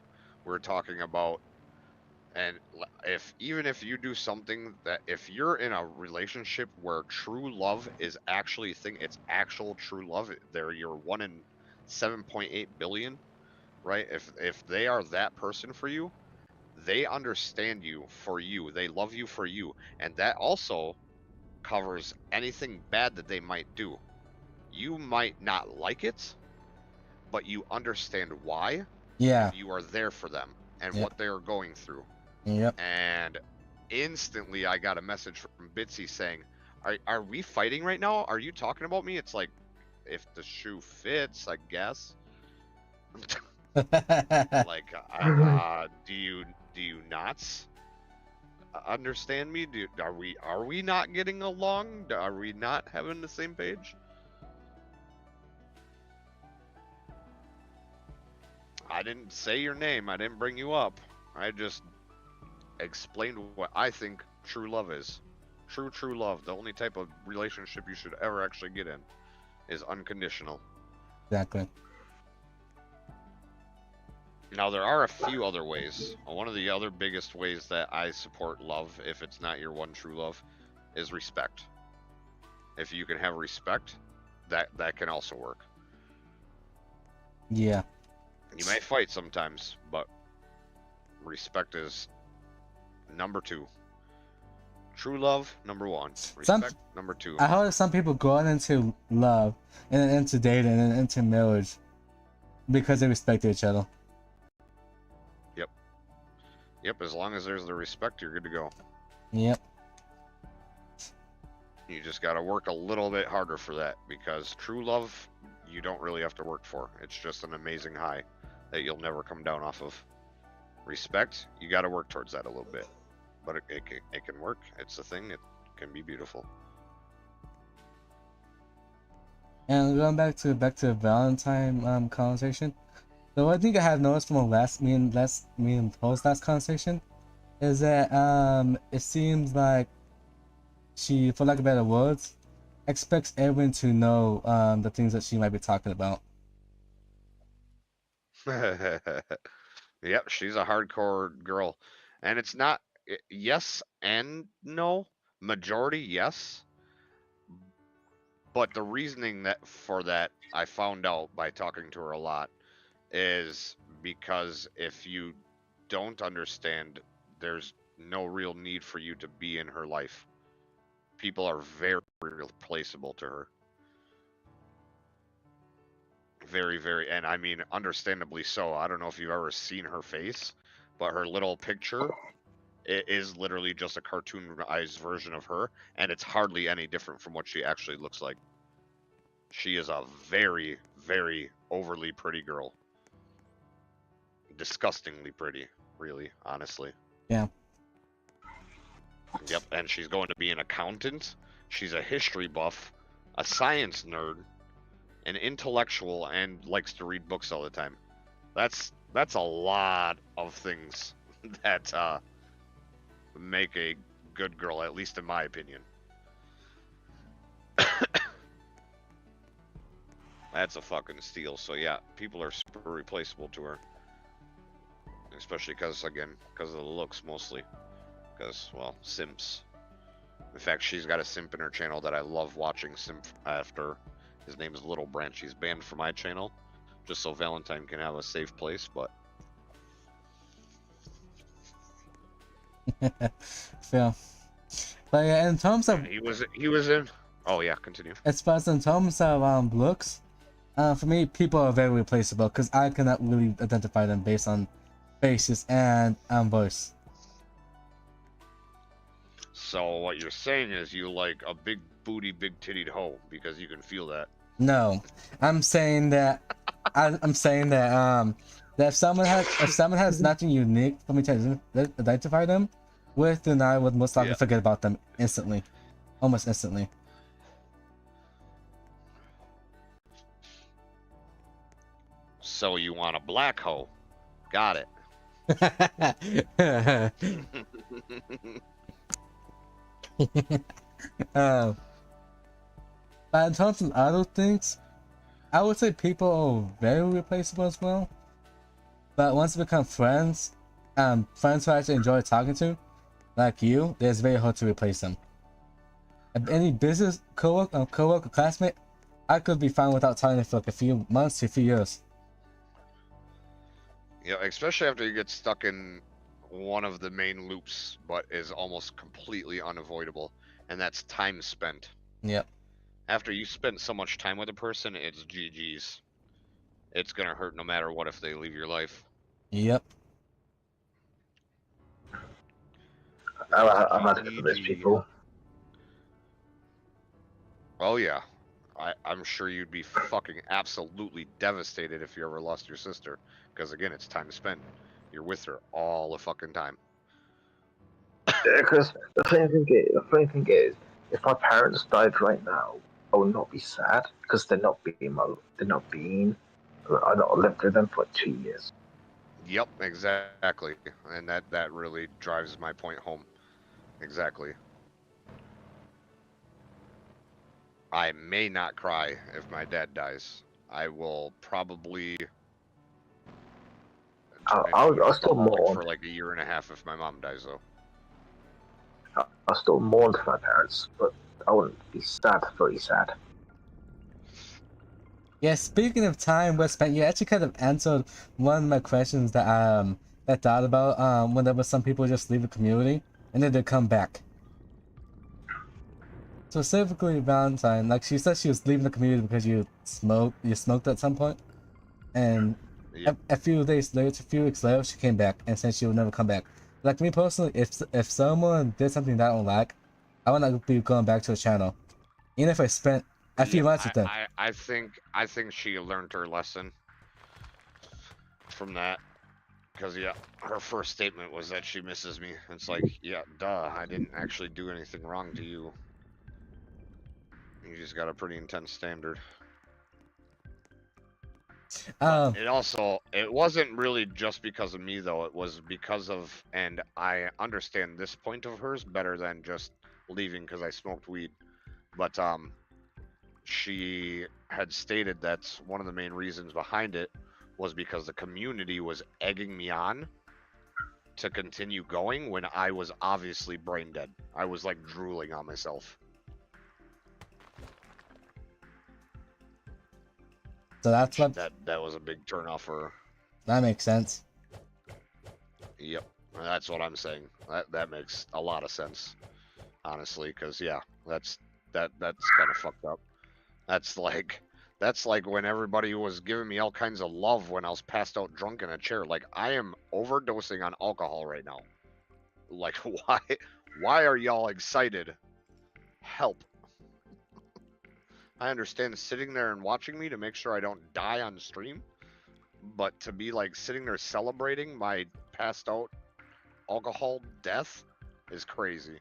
we were talking about, and even if you do something that, if you're in a relationship where true love is actually a thing, it's actual true love, they're your 1 in 7.8 billion, right? If they are that person for you, they understand you for you. They love you for you. And that also covers anything bad that they might do. You might not like it, but you understand why, Yeah. and you are there for them and Yep. what they are going through. Yep. And instantly I got a message from Bitsy saying, are we fighting right now? Are you talking about me? It's like, if the shoe fits, I guess. Like, do you not understand me? Are we not getting along? Are we not having the same page? I didn't say your name. I didn't bring you up. I just explained what I think true love is. True love. The only type of relationship you should ever actually get in is unconditional. Exactly. Now, there are a few other ways. One of the other biggest ways that I support love, if it's not your one true love, is respect. If you can have respect, that can also work. Yeah. You may fight sometimes, but respect is number 2. True love, number 1. Respect, number 2. I heard some people going into love and then into dating and then into marriage because they respect each other. Yep, as long as there's the respect, you're good to go. Yep. You just got to work a little bit harder for that, because true love, you don't really have to work for. It's just an amazing high that you'll never come down off of. Respect, you got to work towards that a little bit, but it can work. It's a thing. It can be beautiful. And going back to the Valentine conversation. So one thing I have noticed from me and Paul's last conversation is that it seems like she, for lack of better words, expects everyone to know the things that she might be talking about. Yep, she's a hardcore girl, and it's not yes and no. Majority yes, but the reasoning that for that I found out by talking to her a lot is because if you don't understand, there's no real need for you to be in her life. People are very replaceable to her. Very, very, and I mean, understandably so. I don't know if you've ever seen her face, but her little picture, it is literally just a cartoonized version of her, and it's hardly any different from what she actually looks like. She is a very, very overly pretty girl. Disgustingly pretty, really, honestly. Yeah. Yep, and she's going to be an accountant. She's a history buff, a science nerd, an intellectual, and likes to read books all the time. That's a lot of things that make a good girl, at least in my opinion. That's a fucking steal. So yeah, people are super replaceable to her. Especially because of the looks mostly. Because, well, simps. In fact, she's got a simp in her channel that I love watching simp after. His name is Little Branch. He's banned from my channel, just so Valentine can have a safe place, but... So, but yeah, in terms of... He was in... Oh yeah, continue. As far as in terms of looks, for me, people are very replaceable because I cannot really identify them based on faces and voice. So what you're saying is you like a big booty, big tittied hoe because you can feel that. No, I'm saying that that if someone has nothing unique for me to identify them with, then I would most likely forget about them instantly, almost instantly. So you want a black hoe? Got it. But in terms of other things, I would say people are very replaceable as well. But once we become friends, friends who I actually enjoy talking to, like you, it's very hard to replace them. If any business coworker, classmate, I could be fine without talking for like a few months to a few years. Yeah, especially after you get stuck in one of the main loops, but is almost completely unavoidable. and that's time spent. Yep. After you spend so much time with a person, it's GG's. It's gonna hurt no matter what if they leave your life. Yep. I'm not for those people. Oh yeah, I'm sure you'd be fucking absolutely devastated if you ever lost your sister, because again, it's time spent. You're with her all the fucking time. Because the funny thing is, if my parents died right now, I would not be sad because they're not being. I not lived with them for 2 years. Yep, exactly, and that really drives my point home. Exactly. I may not cry if my dad dies. I will probably. I'll still mourn for like a year and a half if my mom dies, though. I'll still mourn for my parents, but I wouldn't be sad, very sad. Yeah, speaking of time well spent, you actually kind of answered one of my questions that I thought about when there was some people just leave the community and then they come back. Specifically Valentine, like she said she was leaving the community because you smoked at some point, and Yep. a few days later, a few weeks later, she came back and said she would never come back. Like me personally, if someone did something that I don't like, I would not be going back to the channel, even if I spent a few months with them. I think she learned her lesson from that, because yeah, her first statement was that she misses me. It's like, yeah, duh, I didn't actually do anything wrong to you. You just got a pretty intense standard. It wasn't really just because of me though. It was because of, and I understand this point of hers better than just leaving because I smoked weed. But she had stated that one of the main reasons behind it was because the community was egging me on to continue going when I was obviously brain dead. I was like drooling on myself. So that's what that was a big turnoff for her. that makes sense. Yep, that's what I'm saying. That makes a lot of sense, honestly, because yeah, that's kind of fucked up. That's like when everybody was giving me all kinds of love when I was passed out drunk in a chair. Like, I am overdosing on alcohol right now. Like, why are y'all excited? Help. I understand sitting there and watching me to make sure I don't die on stream, but to be like sitting there celebrating my passed out alcohol death is crazy.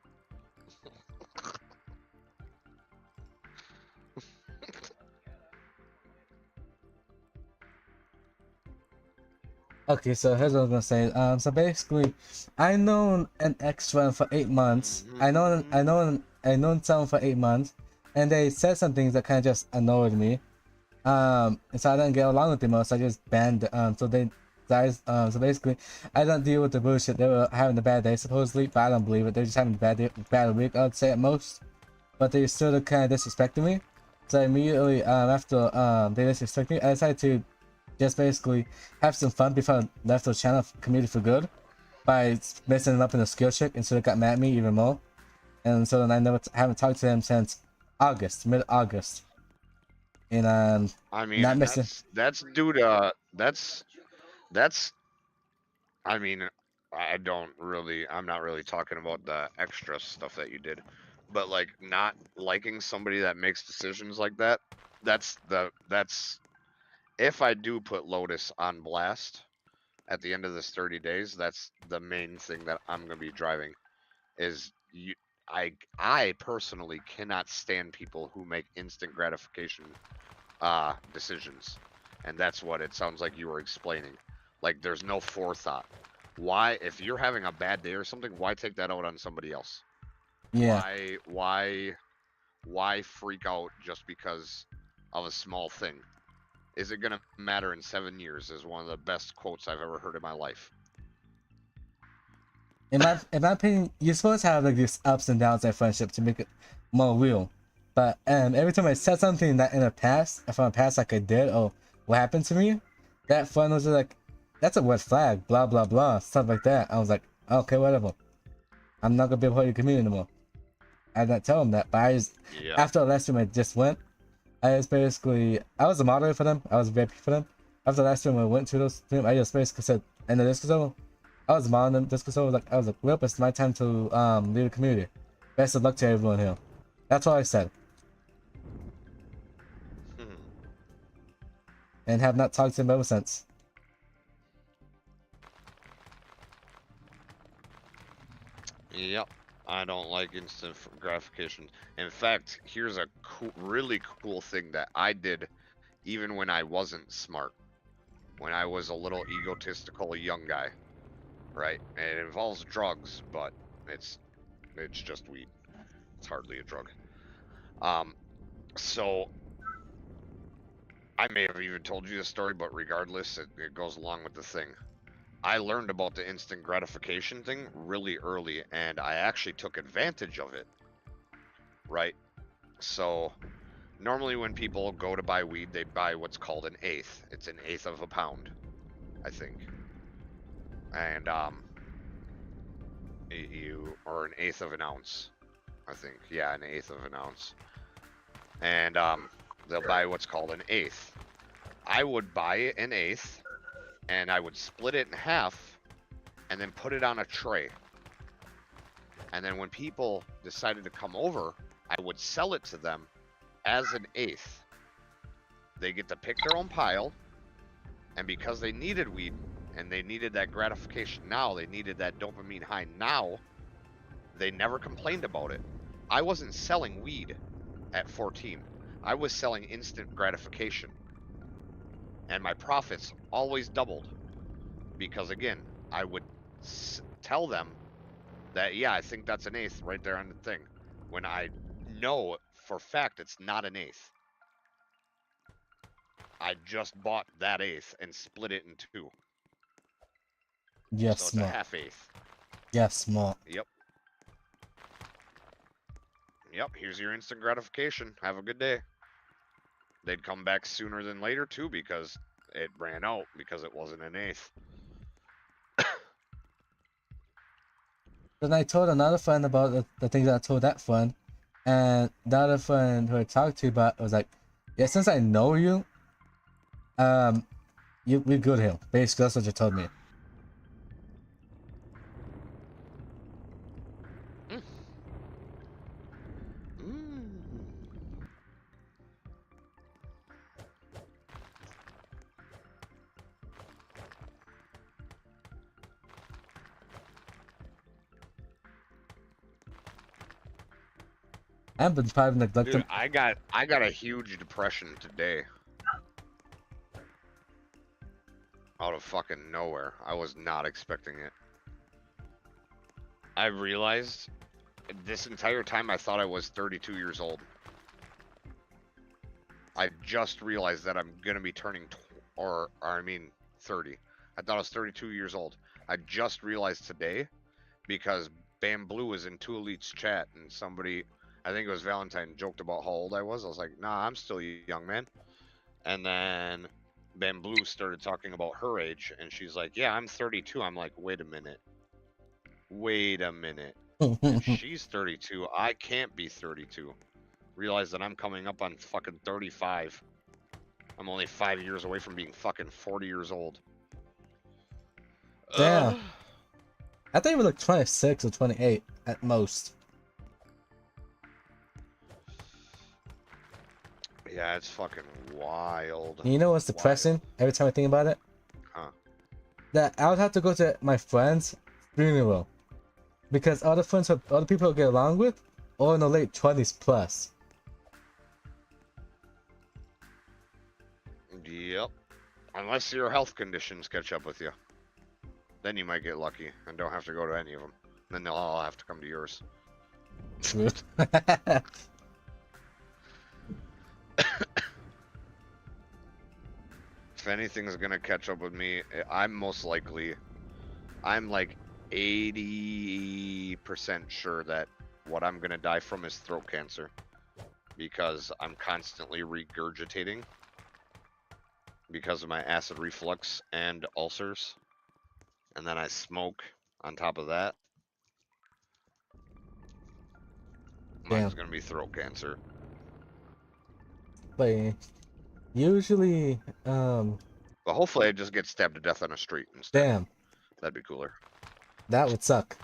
Okay, so here's what I was gonna say. So basically, I known an extra for 8 months. I known someone for 8 months, and they said some things that kind of just annoyed me. And so I didn't get along with them, so I just banned. So basically, I don't deal with the bullshit. They were having a bad day supposedly, but I don't believe it. They're just having a bad week, I would say at most. But they still kind of disrespecting me. So immediately after they disrespected me, I decided to just basically have some fun before I left the channel community for good by messing them up in a skill check, and so they got mad at me even more. And so then I haven't talked to them since mid-August. And I mean, not missing. that's due to that's I mean, I'm not really talking about the extra stuff that you did, but like not liking somebody that makes decisions like that. That's if I do put Lotus on blast at the end of this 30 days, that's the main thing that I'm gonna be driving. Is I personally cannot stand people who make instant gratification decisions, and that's what it sounds like you were explaining. Like, there's no forethought. Why, if you're having a bad day or something, why take that out on somebody else? Yeah. Why freak out just because of a small thing? Is it gonna matter in 7 years? Is one of the best quotes I've ever heard in my life. In my opinion, you're supposed to have like these ups and downs in friendship to make it more real. But every time I said something that in the past, from the past like I did or what happened to me, that friend was just like, that's a red flag, blah blah blah, stuff like that. I was like, okay, whatever. I'm not gonna be a part of your community anymore. I didn't tell them that, but Yeah. after the last stream I just went, I was a moderator for them. I was VIP for them. After the last stream I went to those stream, I just basically said in the Discord server, I was monitoring Discord server, I was like, well, it's my time to leave the community. Best of luck to everyone here. That's all I said. And have not talked to him ever since. Yep. I don't like instant gratification. In fact, here's a really cool thing that I did even when I wasn't smart. When I was a little egotistical young guy. Right? And it involves drugs, but it's just weed. It's hardly a drug. So I may have even told you this story, but regardless, it goes along with the thing. I learned about the instant gratification thing really early, and I actually took advantage of it. Right? So normally when people go to buy weed, they buy what's called an eighth. It's an eighth of a pound, I think. And or an eighth of an ounce, I think. Yeah, an eighth of an ounce. And they'll buy what's called an eighth. I would buy an eighth, and I would split it in half, and then put it on a tray. And then when people decided to come over, I would sell it to them as an eighth. They get to pick their own pile, and because they needed weed, and they needed that gratification now, they needed that dopamine high now, they never complained about it. I wasn't selling weed at 14. I was selling instant gratification. And my profits always doubled. Because again, I would tell them that, yeah, I think that's an eighth right there on the thing. When I know for fact it's not an eighth. I just bought that eighth and split it in two. Yes, so it's smart. a half eighth. Yes, smart. Yep. Yep, here's your instant gratification. Have a good day. They'd come back sooner than later too because it ran out because it wasn't an eighth. Then I told another friend about the things that I told that friend, and the other friend who I talked to about was like, yeah, since I know you, we're good here. Basically, that's what you told me. I've been probably neglecting. Dude, I got a huge depression today. Out of fucking nowhere. I was not expecting it. I realized this entire time I thought I was 32 years old. I just realized that I'm gonna be turning 30. I thought I was 32 years old. I just realized today because Bamboo was in Two Elite's chat and somebody, I think it was Valentine, joked about how old I was. I was like, nah, I'm still young, man. And then Bamboo started talking about her age, and she's like, yeah, I'm 32. I'm like, wait a minute. Wait a minute. If she's 32, I can't be 32. Realize that I'm coming up on fucking 35. I'm only 5 years away from being fucking 40 years old. Damn. I think we look 26 or 28 at most. Yeah, it's fucking wild. You know what's depressing every time I think about it? Huh. That I would have to go to my friend's funeral because other people I get along with are in the late 20s plus. Yep. Unless your health conditions catch up with you. Then you might get lucky and don't have to go to any of them. Then they'll all have to come to yours. Truth. If anything's gonna catch up with me, I'm like 80% sure that what I'm gonna die from is throat cancer. Because I'm constantly regurgitating. Because of my acid reflux and ulcers. And then I smoke on top of that. Mine's gonna be throat cancer. But usually, But hopefully I just get stabbed to death on a street instead. damn, That'd be cooler. that would suck.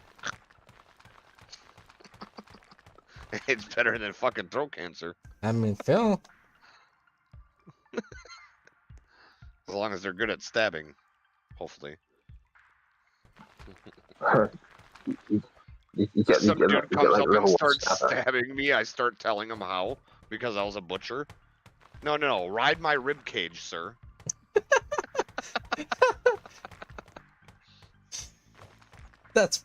It's better than fucking throat cancer. I mean, Phil, As long as they're good at stabbing. Hopefully. Some dude comes up and starts stabbing me. I start telling him how because I was a butcher. No. Ride my rib cage, sir. that's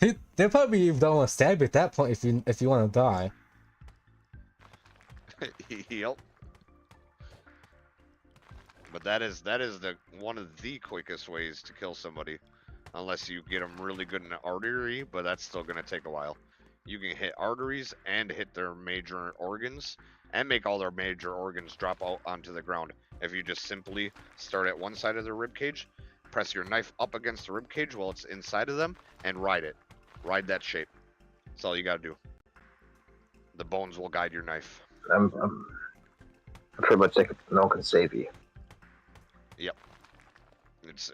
they probably don't want to stab you at that point if you want to die. Yep. But that is the one of the quickest ways to kill somebody, unless you get them really good in the artery. But that's still gonna take a while. You can hit arteries and hit their major organs, and make all their major organs drop out onto the ground. If you just simply start at one side of the rib cage, press your knife up against the rib cage while it's inside of them, and ride it. Ride that shape. That's all you gotta do. The bones will guide your knife. I'm pretty much like no one can save you. Yep. It's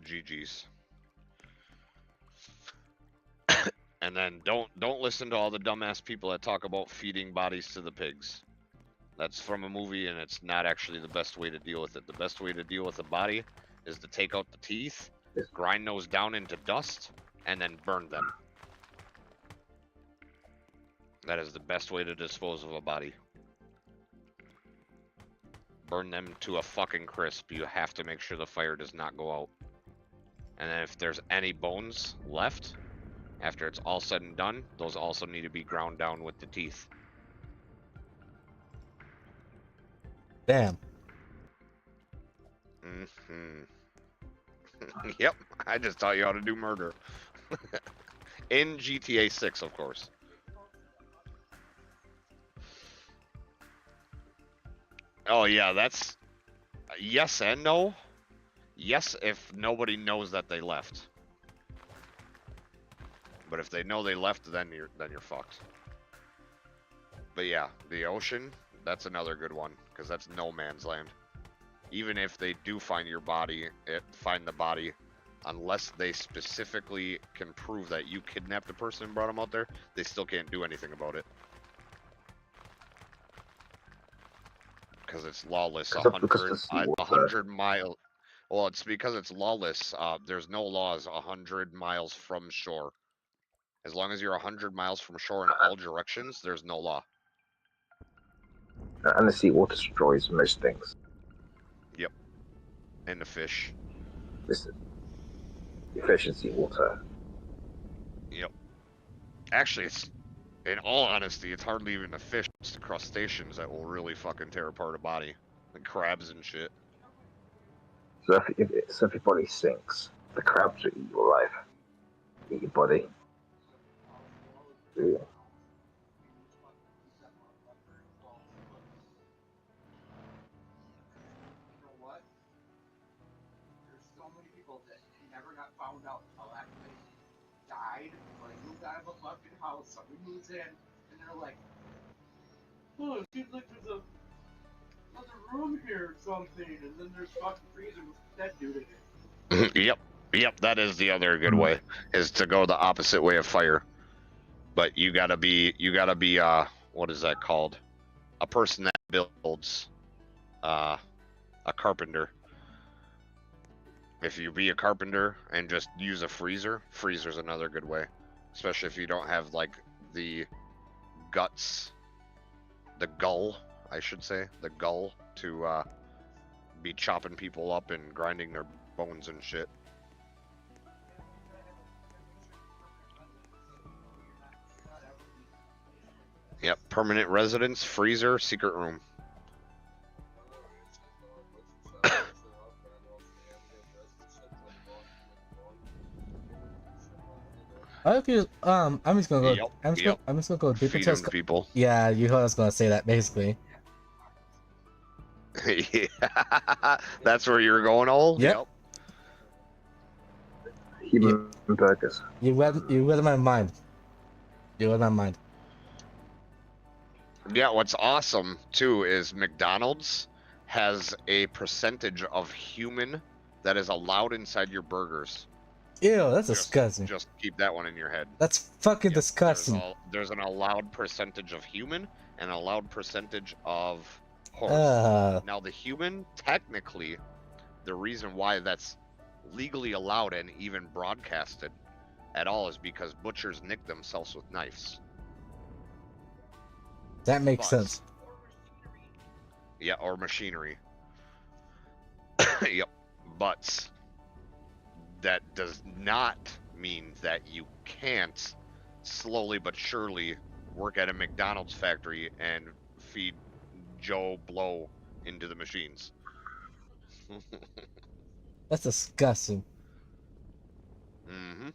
GG's. And then don't listen to all the dumbass people that talk about feeding bodies to the pigs. That's from a movie, and it's not actually the best way to deal with it. The best way to deal with a body is to take out the teeth, grind those down into dust, and then burn them. That is the best way to dispose of a body. Burn them to a fucking crisp. You have to make sure the fire does not go out. And then if there's any bones left, after it's all said and done, those also need to be ground down with the teeth. Damn. Yep, I just taught you how to do murder. In GTA 6, of course. Oh yeah, that's yes and no. Yes, if nobody knows that they left. But if they know they left, then you're fucked. But yeah, the ocean, that's another good one, because that's no man's land. Even if they do find your body, find the body, unless they specifically can prove that you kidnapped a person and brought them out there, they still can't do anything about it. Because it's lawless. 100 mile. Well, it's because it's lawless. There's no laws 100 miles from shore. As long as you're 100 miles from shore in all directions, there's no law. And the seawater destroys most things. Yep. And the fish. Listen, the fish and seawater. Yep. Actually, it's, in all honesty, it's hardly even the fish. It's the crustaceans that will really fucking tear apart a body. The crabs and shit. So if your body sinks, the crabs will eat you alive. Eat your body. Yeah. Found out how that place died. Like, moved out of a fucking house. Somebody moves in, and they're like, "Oh, it seems like there's another room here or something." And then there's fucking freezer with that dude in it. Yep. That is the other good way, is to go the opposite way of fire. But you gotta be what is that called? A person that builds, a carpenter. If you be a carpenter and just use a freezer's another good way. Especially if you don't have, like, the guts, the gull, I should say, the gull to be chopping people up and grinding their bones and shit. Yep, permanent residence, freezer, secret room. I'm just gonna go. Yep, I'm just gonna go deeper Feed into them people. Yeah, you heard I was gonna say that basically. Yeah, that's where you're going, all. Yep. Human burgers. You read my mind. You read my mind. Yeah, what's awesome too is McDonald's has a percentage of human that is allowed inside your burgers. Ew, that's Just, disgusting. just keep that one in your head. That's fucking Yep, disgusting. There's an allowed percentage of human and an allowed percentage of horse. Now the human, technically, the reason why that's legally allowed and even broadcasted at all is because butchers nick themselves with knives. That makes But- sense. Yeah, or machinery. Yep. But that does not mean that you can't slowly but surely work at a McDonald's factory and feed Joe Blow into the machines. That's disgusting. Mm-hmm.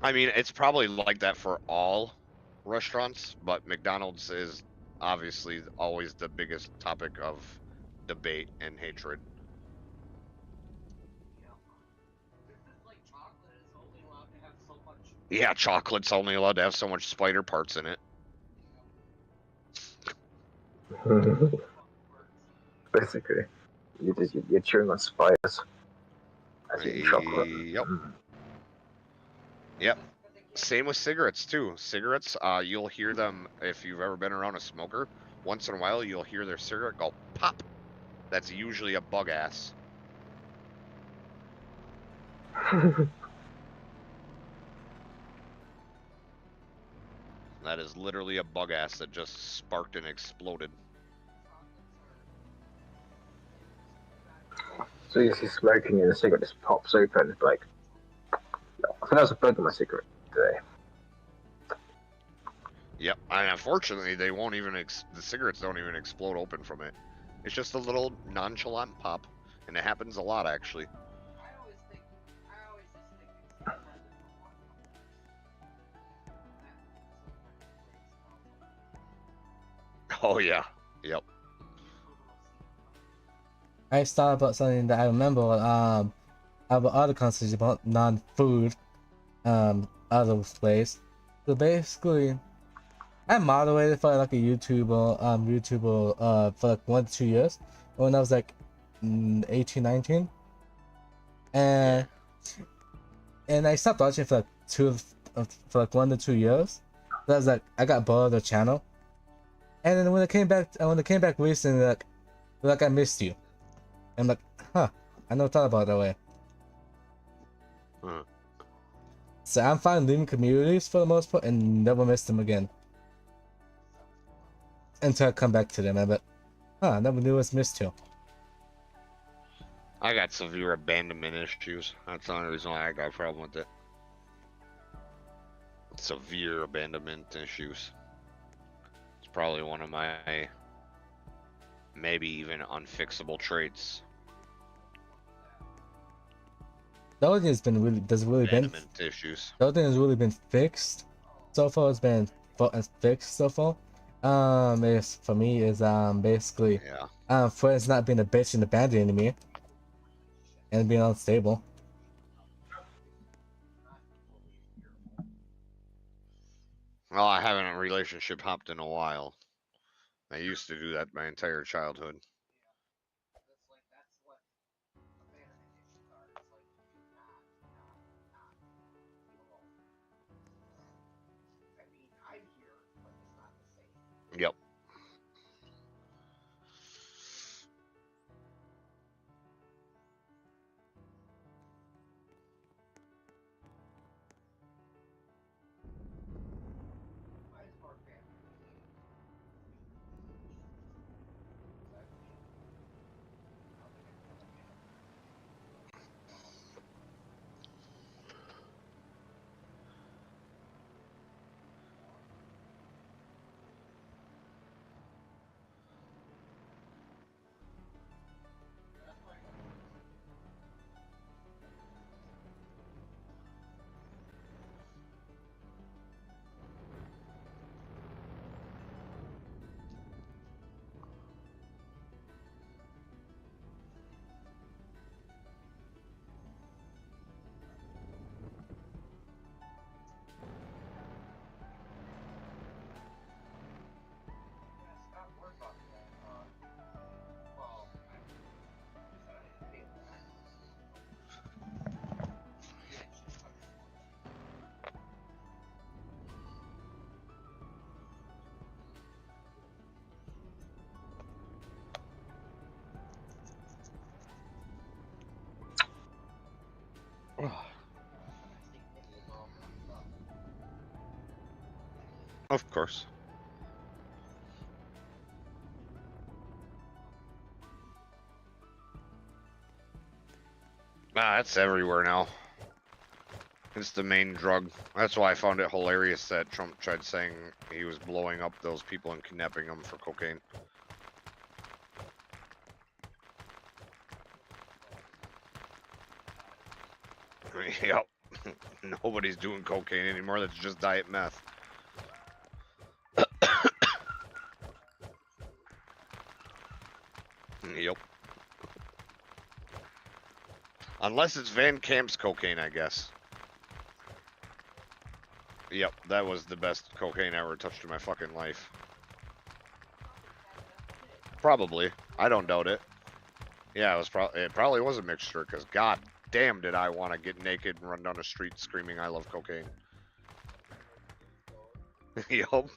I mean, it's probably like that for all restaurants, but McDonald's is obviously always the biggest topic of debate and hatred. Yeah, chocolate's only allowed to have so much spider parts in it. Basically, you're chewing on spiders as you eat chocolate. Yep. Yep. Same with cigarettes too. Cigarettes, you'll hear them if you've ever been around a smoker. Once in a while, you'll hear their cigarette go pop. That's usually a bug ass. That is literally a bug ass that just sparked and exploded. So you see smoking and the cigarette just pops open, like, I think there's a bug in my cigarette today. Yep, and unfortunately, they won't even the cigarettes don't even explode open from it. It's just a little nonchalant pop, and it happens a lot actually. Oh yeah, yep. I thought about something that I remember. About other conversations about non-food, other place. So basically, I moderated for like a YouTuber, for like 1 to 2 years when I was like 18, 19, and I stopped watching for like 1 to 2 years. So I was like, I got bored of the channel, and then when it came back, recently, like I missed you. I'm like, huh, I never thought about it that way. So I'm fine leaving communities for the most part and never miss them again. Until I come back to them, I'm like, huh, I never knew it was missed you. I got severe abandonment issues. That's the only reason why I got a problem with it. Severe abandonment issues. It's probably one of my maybe even unfixable traits. The only thing that's really been Abandonment issues. the only thing that's really been fixed so far has been fixed so far. Is for me is basically friends not being a bitch and abandoning me and being unstable. Well, I haven't relationship hopped in a while. I used to do that my entire childhood. Yep. Of course. Ah, it's everywhere now. It's the main drug. That's why I found it hilarious that Trump tried saying he was blowing up those people and kidnapping them for cocaine. Yep. Nobody's doing cocaine anymore. That's just diet meth. Yep. Unless it's Van Camp's cocaine, I guess. Yep, that was the best cocaine I ever touched in my fucking life. Probably. I don't doubt it. Yeah, it probably was a mixture, because god damn did I want to get naked and run down the street screaming I love cocaine. Yup.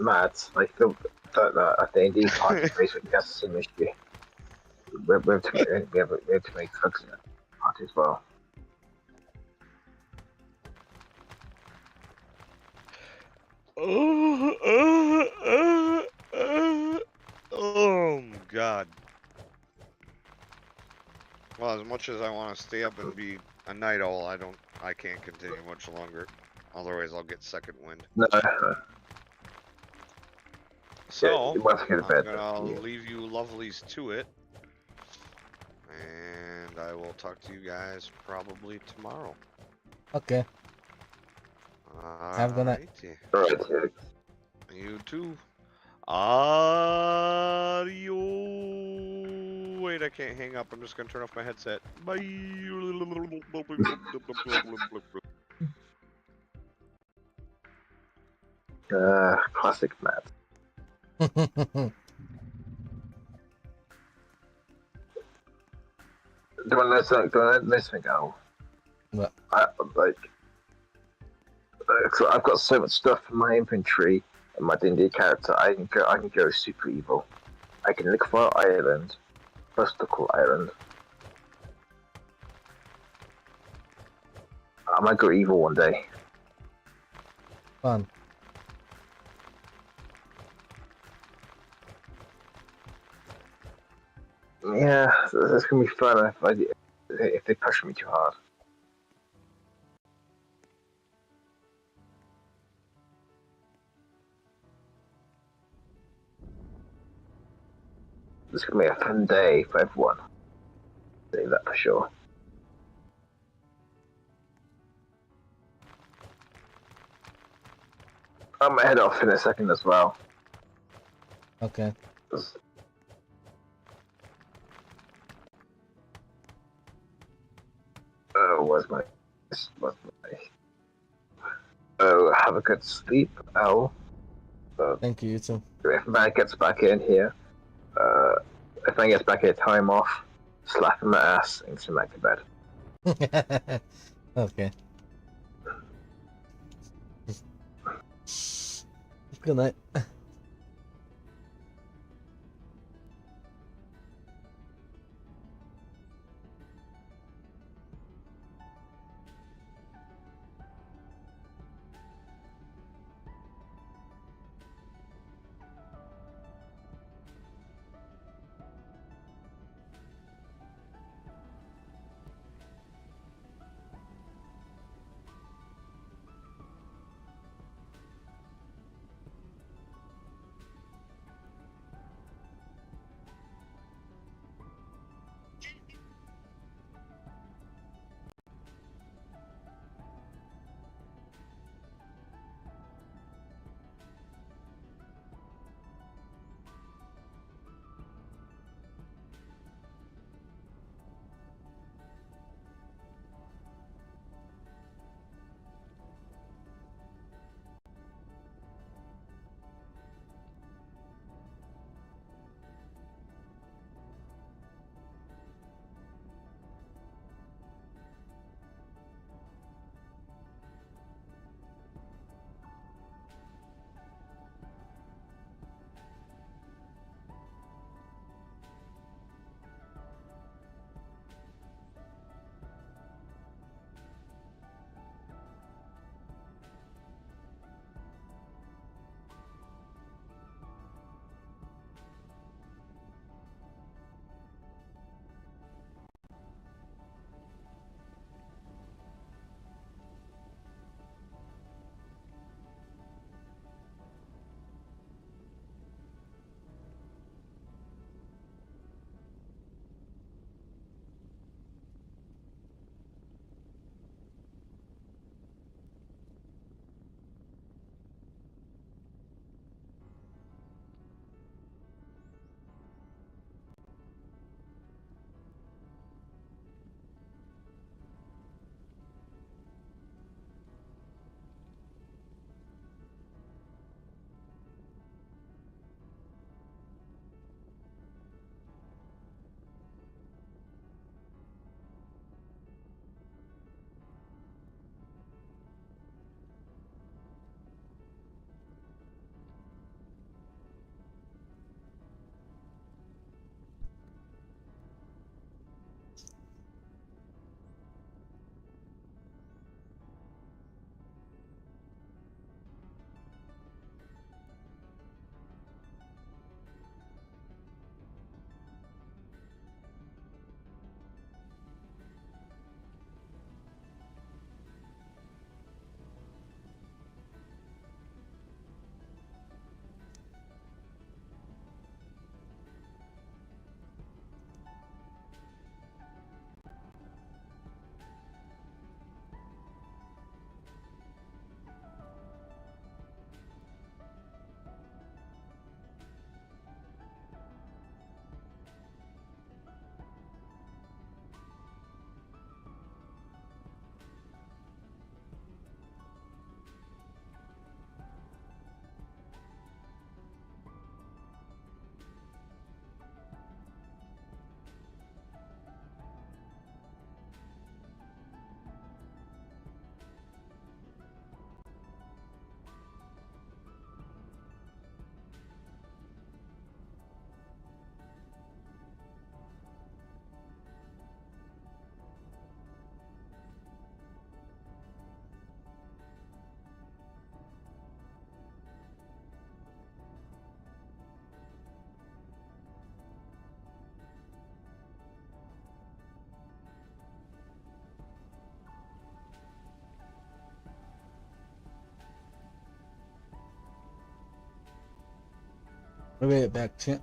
Mad, like the Indian party basically has the same issue. We have to make drugs in that party as well. Oh god. Well, as much as I want to stay up and be a night owl, I can't continue much longer. Otherwise, I'll get second wind. No, So, you must get a bed. I'll leave you lovelies to it. And I will talk to you guys probably tomorrow. Okay. Have a good night. Alrighty. Alright, You too. Adios. Wait, I can't hang up. I'm just gonna turn off my headset. Bye. classic Matt. Do you want to let something go? What? So I've got so much stuff in my inventory and my D&D character. I can go super evil. I can liquefy Ireland, Busticle Island. I might go evil one day. Fun. Yeah, that's gonna be fun if they push me too hard. It's gonna be a fun day for everyone. Say that for sure. I'm gonna head off in a second as well. Okay. Oh, where's my? Oh, have a good sleep, Al. Thank you, you too. If Matt gets back in here, if Matt gets back here, time off, slap him my ass, and send him back to bed. Okay. Good night. I'll be right back, champ.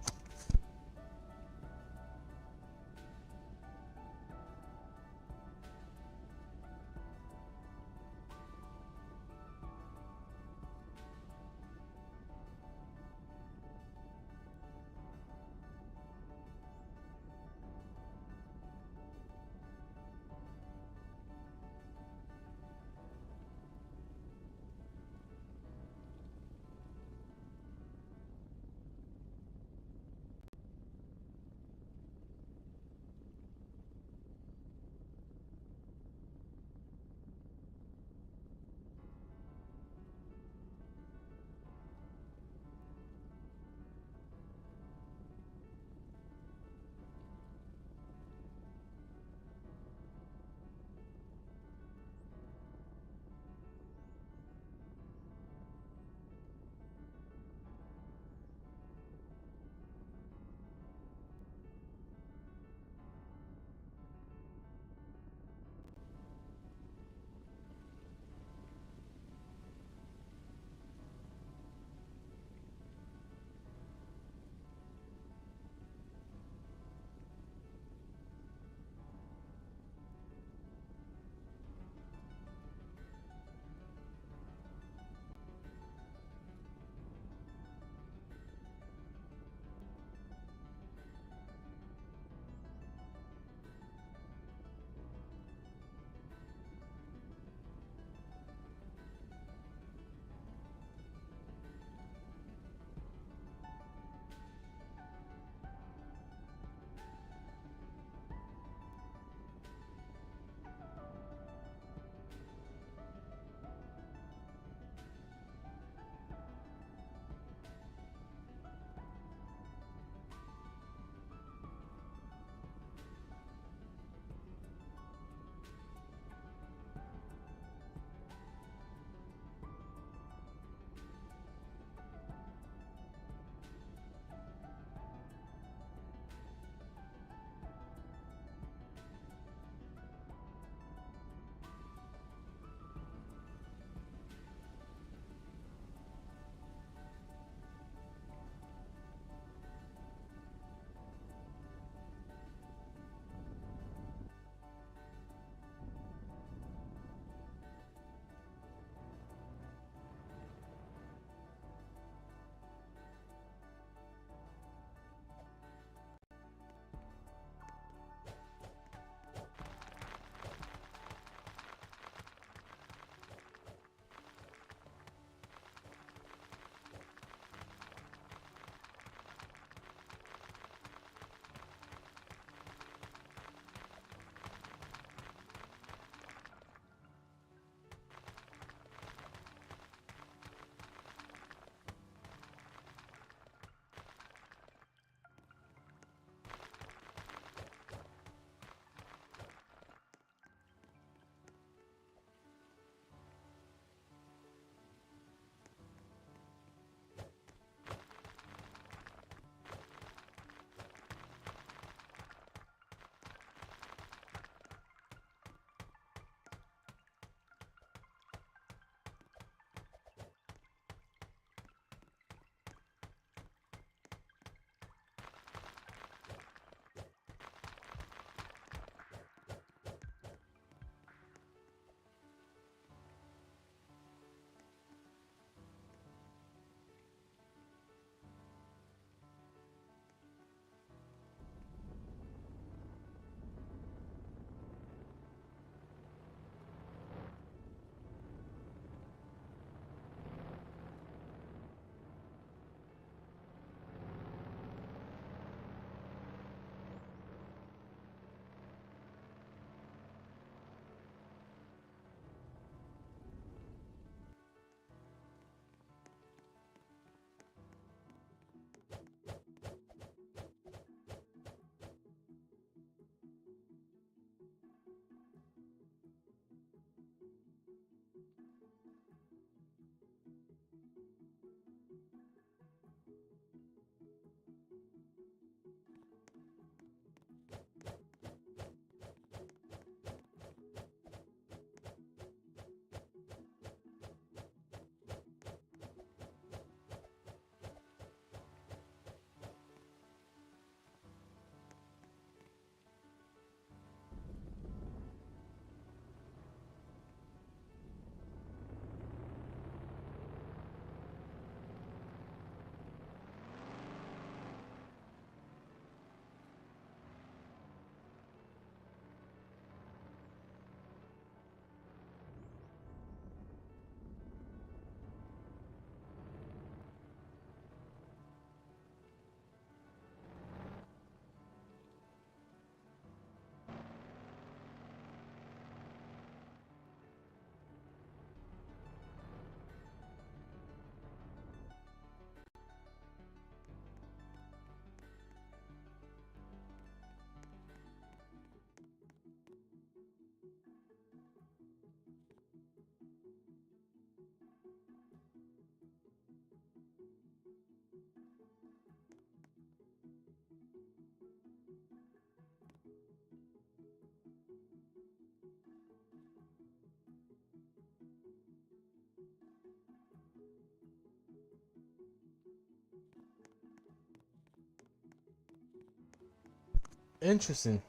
Interesting.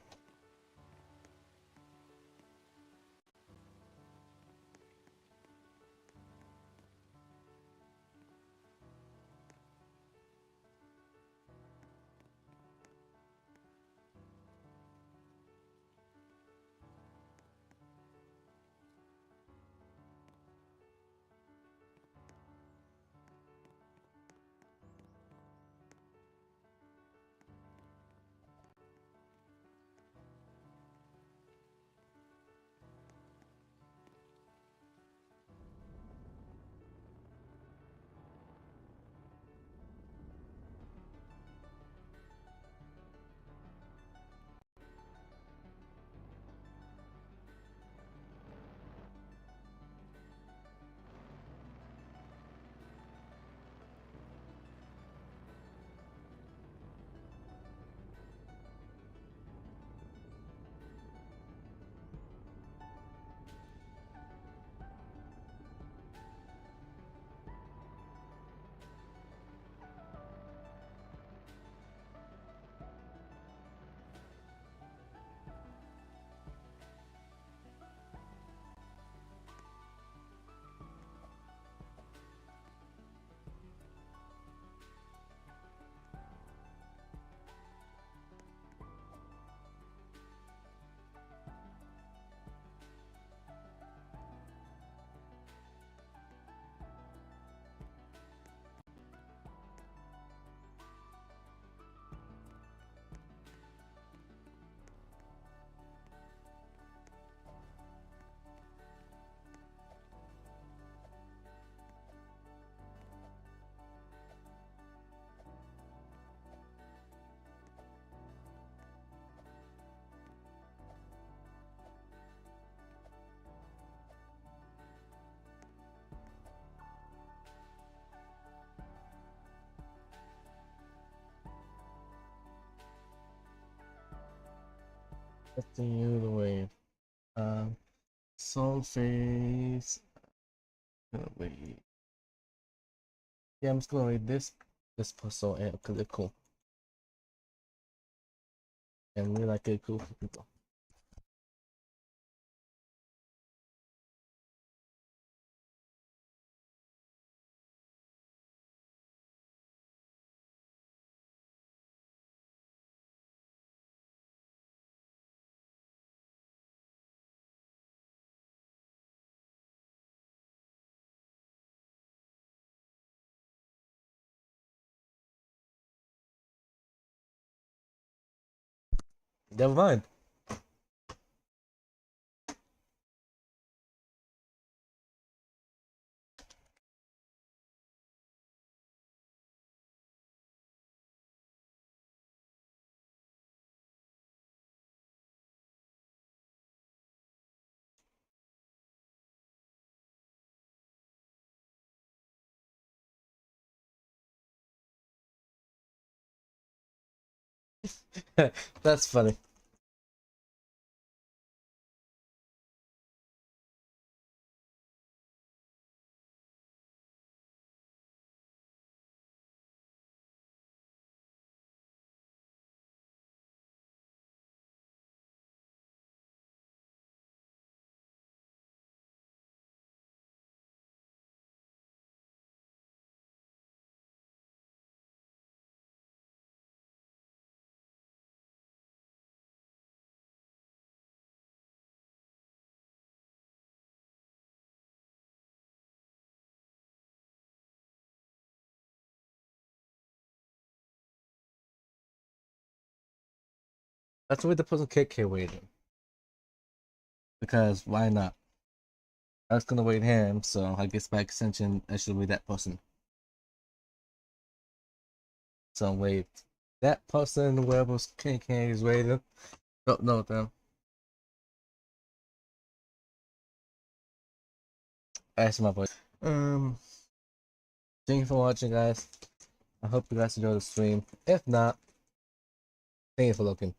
Continue the way. Soul phase. Gonna wait. Yeah, I'm just gonna wait this puzzle and because it's cool. And we like it cool people. Never mind. That's funny. That's why the puzzle KK waiting. Because why not? I was gonna wait him, so I guess by extension I should wait that person. So wait. That person, whoever's KK is waiting. Don't know them. That's my voice. Thank you for watching, guys. I hope you guys enjoyed the stream. If not, thank you for looking.